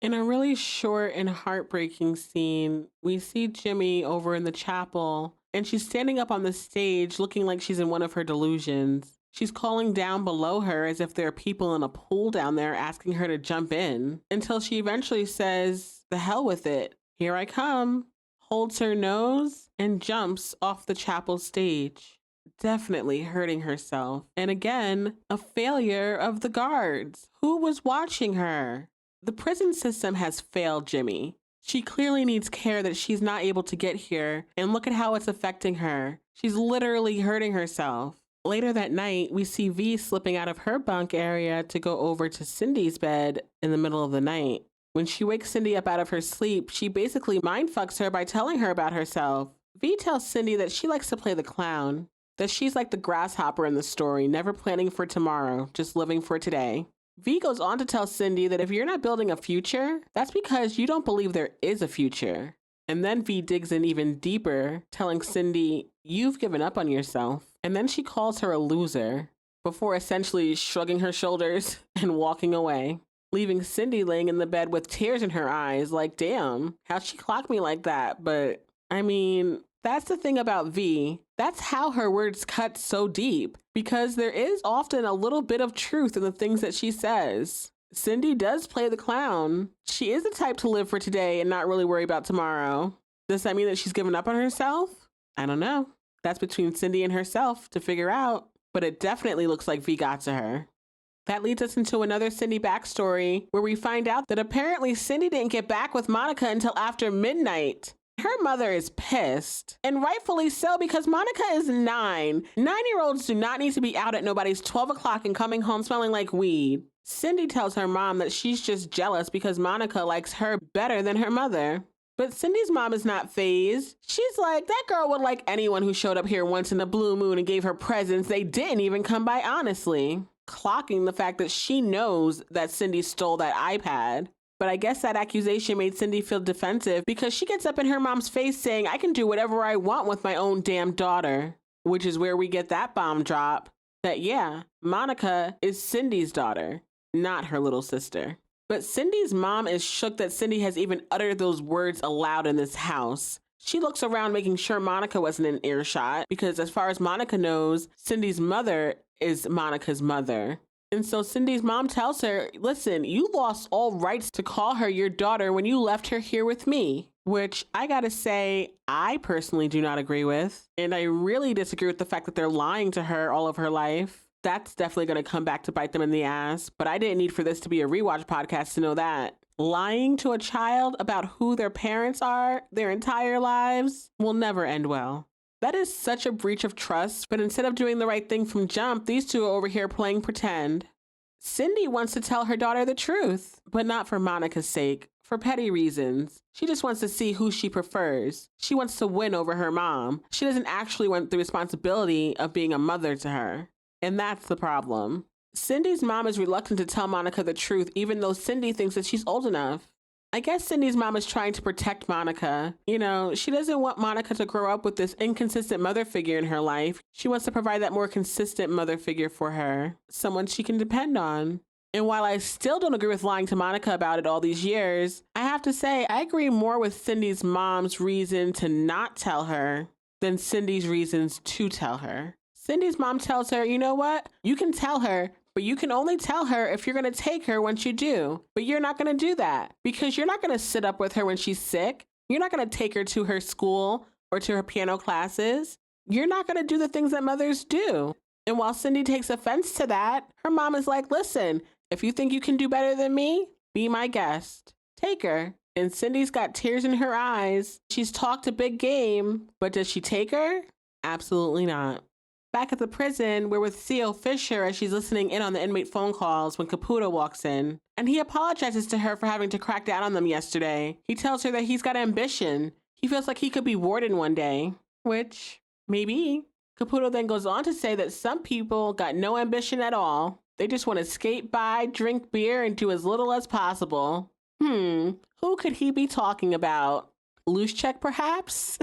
In a really short and heartbreaking scene, we see Jimmy over in the chapel, and she's standing up on the stage looking like she's in one of her delusions. She's calling down below her as if there are people in a pool down there asking her to jump in, until she eventually says, the hell with it, here I come, holds her nose, and jumps off the chapel stage. Definitely hurting herself. And again, a failure of the guards. Who was watching her? The prison system has failed Jimmy. She clearly needs care that she's not able to get here, and look at how it's affecting her. She's literally hurting herself. Later that night, we see V slipping out of her bunk area to go over to Cindy's bed in the middle of the night. When she wakes Cindy up out of her sleep, she basically mindfucks her by telling her about herself. V tells Cindy that she likes to play the clown, that she's like the grasshopper in the story, never planning for tomorrow, just living for today. V goes on to tell Cindy that if you're not building a future, that's because you don't believe there is a future. And then V digs in even deeper, telling Cindy, you've given up on yourself. And then she calls her a loser, before essentially shrugging her shoulders and walking away, leaving Cindy laying in the bed with tears in her eyes, like, damn, how'd she clock me like that? But, I mean, that's the thing about V. That's how her words cut so deep, because there is often a little bit of truth in the things that she says. Cindy does play the clown. She is the type to live for today and not really worry about tomorrow. Does that mean that she's given up on herself? I don't know. That's between Cindy and herself to figure out, but it definitely looks like V got to her. That leads us into another Cindy backstory, where we find out that apparently Cindy didn't get back with Monica until after midnight. Her mother is pissed, and rightfully so, because Monica is 9. 9-year-olds do not need to be out at nobody's 12 o'clock and coming home smelling like weed. Cindy tells her mom that she's just jealous because Monica likes her better than her mother. But Cindy's mom is not fazed. She's like, that girl would like anyone who showed up here once in a blue moon and gave her presents they didn't even come by honestly. Clocking the fact that she knows that Cindy stole that iPad. But I guess that accusation made Cindy feel defensive because she gets up in her mom's face saying, I can do whatever I want with my own damn daughter. Which is where we get that bomb drop that, yeah, Monica is Cindy's daughter, not her little sister. But Cindy's mom is shook that Cindy has even uttered those words aloud in this house. She looks around making sure Monica wasn't in earshot because as far as Monica knows, Cindy's mother is Monica's mother. And so Cindy's mom tells her, listen, you lost all rights to call her your daughter when you left her here with me, which I gotta say, I personally do not agree with. And I really disagree with the fact that they're lying to her all of her life. That's definitely gonna come back to bite them in the ass. But I didn't need for this to be a rewatch podcast to know that. Lying to a child about who their parents are their entire lives will never end well. That is such a breach of trust, but instead of doing the right thing from jump, these two are over here playing pretend. Cindy wants to tell her daughter the truth, but not for Monica's sake, for petty reasons. She just wants to see who she prefers. She wants to win over her mom. She doesn't actually want the responsibility of being a mother to her. And that's the problem. Cindy's mom is reluctant to tell Monica the truth, even though Cindy thinks that she's old enough. I guess Cindy's mom is trying to protect Monica. You know, she doesn't want Monica to grow up with this inconsistent mother figure in her life. She wants to provide that more consistent mother figure for her, someone she can depend on. And while I still don't agree with lying to Monica about it all these years, I have to say I agree more with Cindy's mom's reason to not tell her than Cindy's reasons to tell her. Cindy's mom tells her, you know what? You can tell her, but you can only tell her if you're going to take her once you do. But you're not going to do that because you're not going to sit up with her when she's sick. You're not going to take her to her school or to her piano classes. You're not going to do the things that mothers do. And while Cindy takes offense to that, her mom is like, listen, if you think you can do better than me, be my guest. Take her. And Cindy's got tears in her eyes. She's talked a big game, but does she take her? Absolutely not. Back at the prison, we're with CO Fischer as she's listening in on the inmate phone calls when Caputo walks in. And he apologizes to her for having to crack down on them yesterday. He tells her that he's got ambition. He feels like he could be warden one day, which maybe. Caputo then goes on to say that some people got no ambition at all. They just want to skate by, drink beer, and do as little as possible. Who could he be talking about? Loose check, perhaps?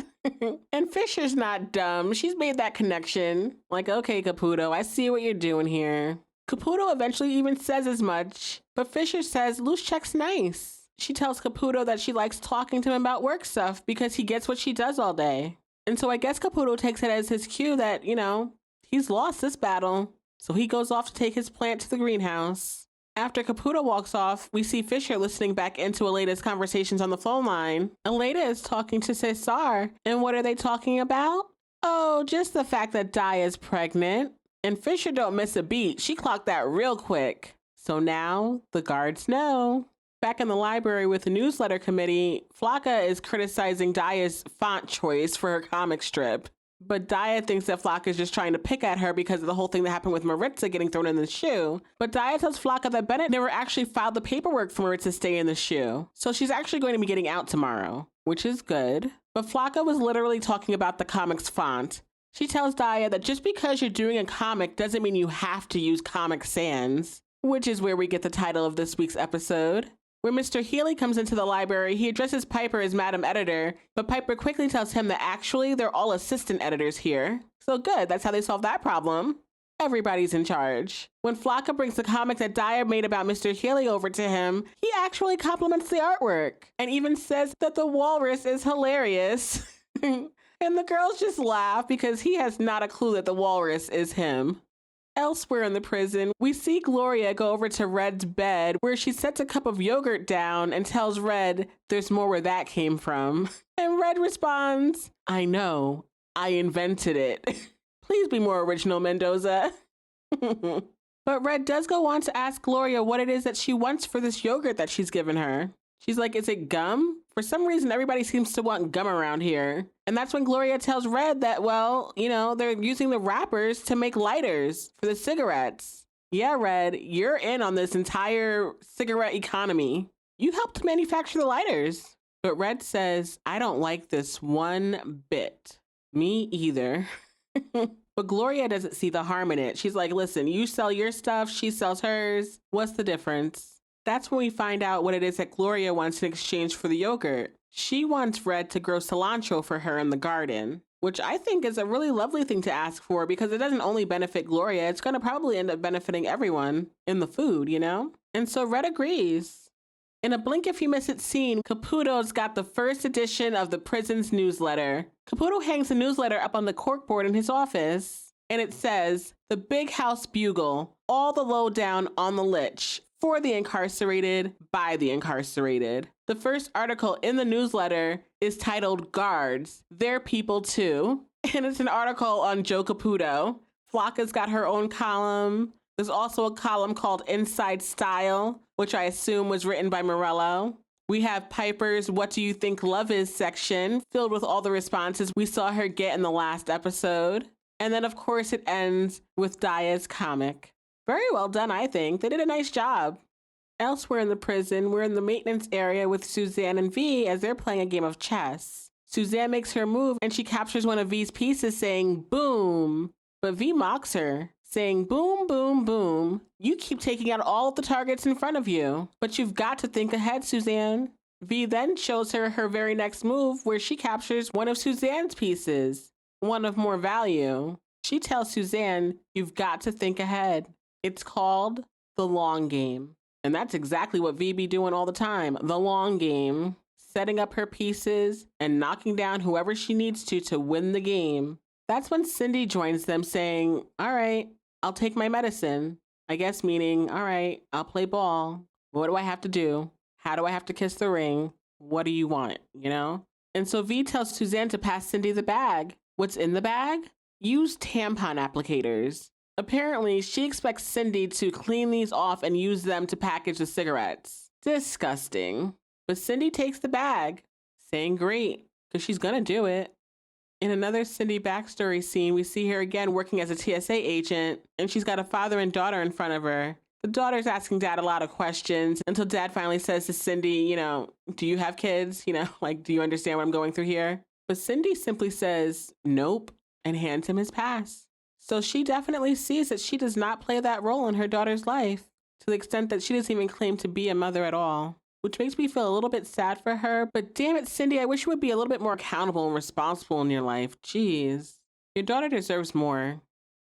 And Fisher's not dumb. She's made that connection. Like, okay, Caputo, I see what you're doing here. Caputo eventually even says as much, but Fischer says loose check's nice. She tells Caputo that she likes talking to him about work stuff because he gets what she does all day. And so I guess Caputo takes it as his cue that, you know, he's lost this battle. So he goes off to take his plant to the greenhouse. After Caputo walks off, we see Fischer listening back into Aleda's conversations on the phone line. Aleda is talking to Cesar, and what are they talking about? Oh, just the fact that Di is pregnant. And Fischer don't miss a beat. She clocked that real quick. So now the guards know. Back in the library with the newsletter committee, Flocka is criticizing Daya's font choice for her comic strip. But Daya thinks that Flocka is just trying to pick at her because of the whole thing that happened with Maritza getting thrown in the shoe. But Daya tells Flocka that Bennett never actually filed the paperwork for Maritza to stay in the shoe. So she's actually going to be getting out tomorrow, which is good. But Flocka was literally talking about the comic's font. She tells Daya that just because you're doing a comic doesn't mean you have to use Comic Sans, which is where we get the title of this week's episode. When Mr. Healy comes into the library, he addresses Piper as Madam Editor, but Piper quickly tells him that actually they're all assistant editors here. So good, that's how they solve that problem. Everybody's in charge. When Flocka brings the comic that Dyer made about Mr. Healy over to him, he actually compliments the artwork and even says that the walrus is hilarious. And the girls just laugh because he has not a clue that the walrus is him. Elsewhere in the prison, we see Gloria go over to Red's bed where she sets a cup of yogurt down and tells Red there's more where that came from. And Red responds, I know, I invented it. Please be more original, Mendoza. But Red does go on to ask Gloria what it is that she wants for this yogurt that she's given her. She's like, is it gum? For some reason, everybody seems to want gum around here. And that's when Gloria tells Red that, well, you know, they're using the wrappers to make lighters for the cigarettes. Yeah, Red, you're in on this entire cigarette economy. You helped manufacture the lighters. But Red says, I don't like this one bit. Me either. But Gloria doesn't see the harm in it. She's like, listen, you sell your stuff, she sells hers. What's the difference? That's when we find out what it is that Gloria wants in exchange for the yogurt. She wants Red to grow cilantro for her in the garden, which I think is a really lovely thing to ask for because it doesn't only benefit Gloria, it's going to probably end up benefiting everyone in the food, you know? And so Red agrees. In a blink if you miss it scene, Caputo's got the first edition of the prison's newsletter. Caputo hangs the newsletter up on the corkboard in his office, and it says, "The Big House Bugle, all the lowdown on the Litch, for the incarcerated, by the incarcerated." The first article in the newsletter is titled "Guards, They're People Too," and it's an article on Joe Caputo. Flocka's got her own column. There's also a column called Inside Style, which I assume was written by Morello. We have Piper's What Do You Think Love Is section, filled with all the responses we saw her get in the last episode. And then, of course, it ends with Daya's comic. Very well done, I think. They did a nice job. Elsewhere in the prison, we're in the maintenance area with Suzanne and V as they're playing a game of chess. Suzanne makes her move and she captures one of V's pieces saying, "Boom." But V mocks her, saying, "Boom, boom, boom. You keep taking out all of the targets in front of you. But you've got to think ahead, Suzanne." V then shows her her very next move where she captures one of Suzanne's pieces, one of more value. She tells Suzanne, "You've got to think ahead." It's called the long game. And that's exactly what V be doing all the time, the long game, setting up her pieces and knocking down whoever she needs to win the game. That's when Cindy joins them saying, "All right, I'll take my medicine." I guess meaning, all right, I'll play ball. What do I have to do? How do I have to kiss the ring? What do you want, you know? And so V tells Suzanne to pass Cindy the bag. What's in the bag? Used tampon applicators. Apparently, she expects Cindy to clean these off and use them to package the cigarettes. Disgusting. But Cindy takes the bag, saying great, because she's gonna do it. In another Cindy backstory scene, we see her again working as a TSA agent, and she's got a father and daughter in front of her. The daughter's asking Dad a lot of questions until Dad finally says to Cindy, "Do you have kids? Do you understand what I'm going through here?" But Cindy simply says, "Nope," and hands him his pass. So she definitely sees that she does not play that role in her daughter's life, to the extent that she doesn't even claim to be a mother at all, which makes me feel a little bit sad for her. But damn it, Cindy, I wish you would be a little bit more accountable and responsible in your life. Jeez. Your daughter deserves more.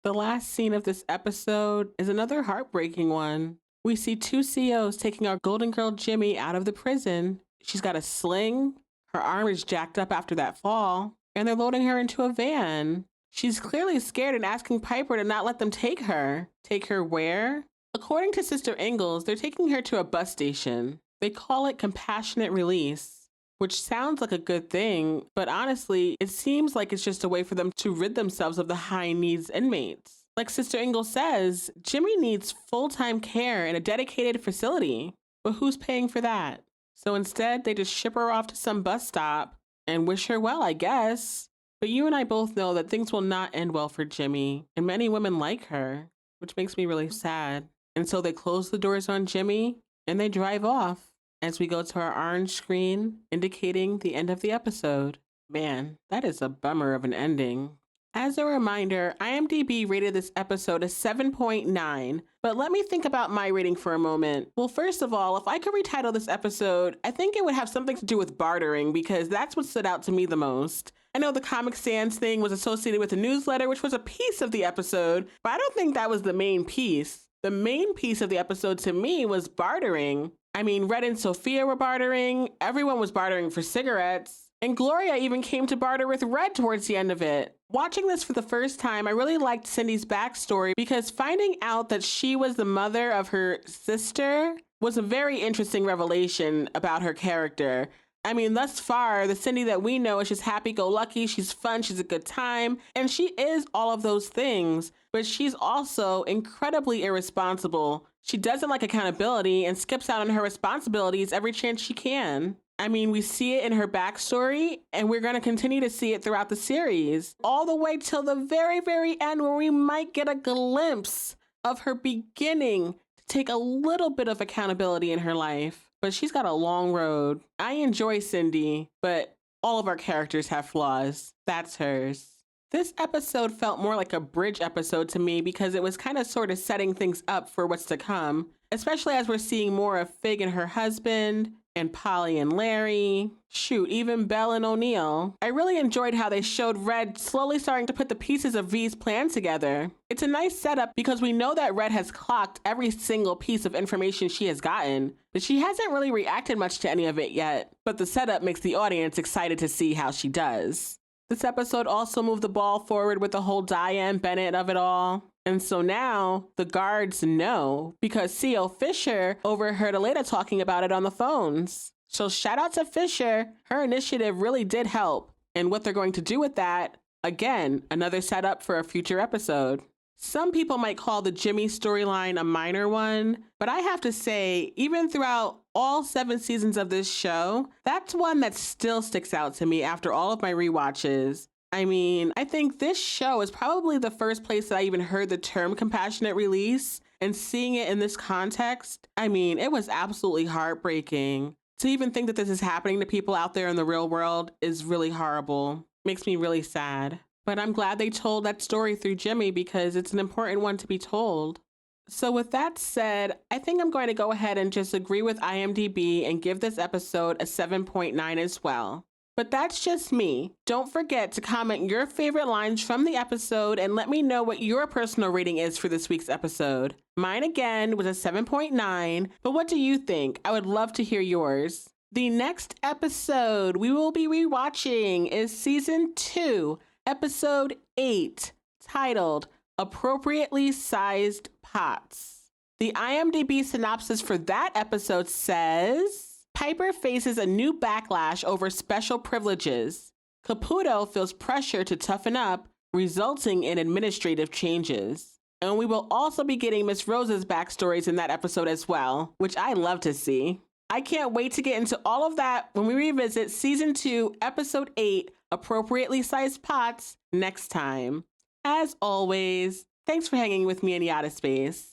The last scene of this episode is another heartbreaking one. We see two COs taking our golden girl Jimmy out of the prison. She's got a sling, her arm is jacked up after that fall, and they're loading her into a van. She's clearly scared and asking Piper to not let them take her. Take her where? According to Sister Ingalls, they're taking her to a bus station. They call it compassionate release, which sounds like a good thing, but honestly, it seems like it's just a way for them to rid themselves of the high needs inmates. Like Sister Ingalls says, Jimmy needs full-time care in a dedicated facility, but who's paying for that? So instead, they just ship her off to some bus stop and wish her well, I guess. But you and I both know that things will not end well for Jimmy, and many women like her, which makes me really sad. And so they close the doors on Jimmy, and they drive off as we go to our orange screen, indicating the end of the episode. Man, that is a bummer of an ending. As a reminder, IMDb rated this episode a 7.9, but let me think about my rating for a moment. Well, first of all, if I could retitle this episode, I think it would have something to do with bartering, because that's what stood out to me the most. I know the Comic Sans thing was associated with the newsletter, which was a piece of the episode, but I don't think that was the main piece. The main piece of the episode to me was bartering. I mean, Red and Sophia were bartering, everyone was bartering for cigarettes, and Gloria even came to barter with Red towards the end of it. Watching this for the first time, I really liked Cindy's backstory because finding out that she was the mother of her sister was a very interesting revelation about her character. I mean, thus far, the Cindy that we know is just happy-go-lucky, she's fun, she's a good time, and she is all of those things, but she's also incredibly irresponsible. She doesn't like accountability and skips out on her responsibilities every chance she can. I mean, we see it in her backstory, and we're going to continue to see it throughout the series, all the way till the very, very end, where we might get a glimpse of her beginning to take a little bit of accountability in her life. But she's got a long road. I enjoy Cindy, but all of our characters have flaws. That's hers. This episode felt more like a bridge episode to me because it was kind of sort of setting things up for what's to come, especially as we're seeing more of Fig and her husband, and Polly and Larry. Shoot, even Belle and O'Neill. I really enjoyed how they showed Red slowly starting to put the pieces of V's plan together. It's a nice setup because we know that Red has clocked every single piece of information she has gotten, but she hasn't really reacted much to any of it yet. But the setup makes the audience excited to see how she does. This episode also moved the ball forward with the whole Diane Bennett of it all. And so now the guards know because CO Fischer overheard Aleda talking about it on the phones. So shout out to Fischer. Her initiative really did help. And what they're going to do with that, again, another setup for a future episode. Some people might call the Jimmy storyline a minor one, but I have to say, even throughout all 7 seasons of this show, that's one that still sticks out to me after all of my rewatches. I mean, I think this show is probably the first place that I even heard the term compassionate release, and seeing it in this context, I mean, it was absolutely heartbreaking. To even think that this is happening to people out there in the real world is really horrible. Makes me really sad. But I'm glad they told that story through Jimmy because it's an important one to be told. So with that said, I think I'm going to go ahead and just agree with IMDb and give this episode a 7.9 as well. But that's just me. Don't forget to comment your favorite lines from the episode and let me know what your personal rating is for this week's episode. Mine again was a 7.9, but what do you think? I would love to hear yours. The next episode we will be rewatching is Season 2, Episode 8, titled Appropriately Sized Pots. The IMDb synopsis for that episode says, Piper faces a new backlash over special privileges. Caputo feels pressure to toughen up, resulting in administrative changes. And we will also be getting Miss Rose's backstories in that episode as well, which I love to see. I can't wait to get into all of that when we revisit Season 2, Episode 8, Appropriately Sized Pots, next time. As always, thanks for hanging with me in Yadda Space.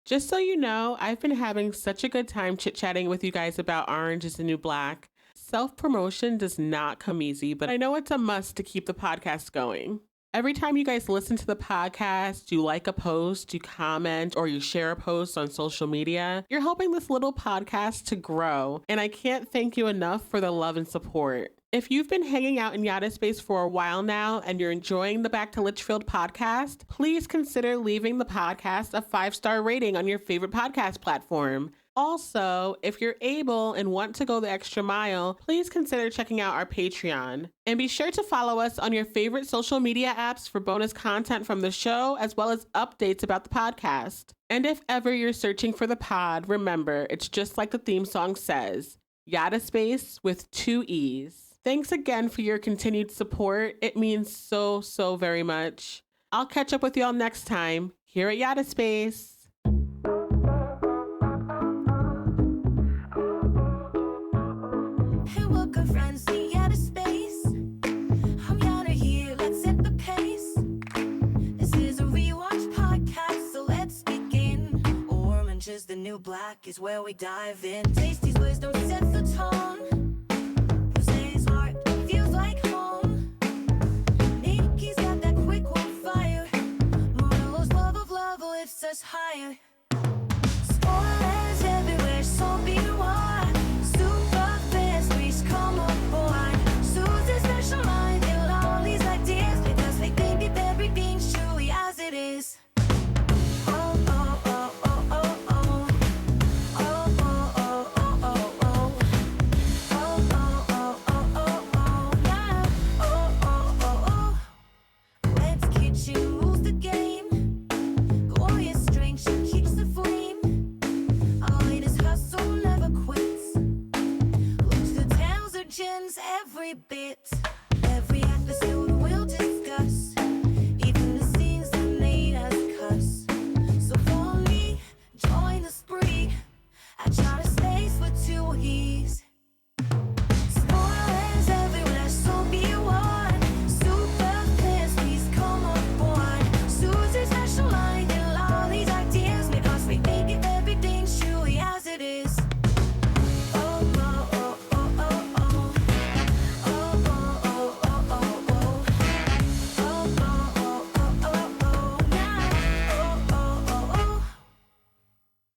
Just so you know, I've been having such a good time chit-chatting with you guys about Orange is the New Black. Self-promotion does not come easy, but I know it's a must to keep the podcast going. Every time you guys listen to the podcast, you like a post, you comment, or you share a post on social media, you're helping this little podcast to grow, and I can't thank you enough for the love and support. If you've been hanging out in Yadda Space for a while now and you're enjoying the Back to Litchfield podcast, please consider leaving the podcast a 5-star rating on your favorite podcast platform. Also, if you're able and want to go the extra mile, please consider checking out our Patreon. And be sure to follow us on your favorite social media apps for bonus content from the show, as well as updates about the podcast. And if ever you're searching for the pod, remember, it's just like the theme song says, Yadda Space with 2 E's. Thanks again for your continued support. It means so, so very much. I'll catch up with y'all next time here at Yadda Space. Hey, welcome friends to Yadda Space. I'm Yadda here, let's set the pace. This is a rewatch podcast, so let's begin. Orange is the New Black is where we dive in. Tasty's wisdom sets the tone. Poussey's heart feels like home. Nicky's got that quick one fire. Morello's love of love lifts us higher. Spoilers everywhere, so be warned. Super fast, please come aboard. Susan's special mind, all these ideas, because they think everything's truly as it is.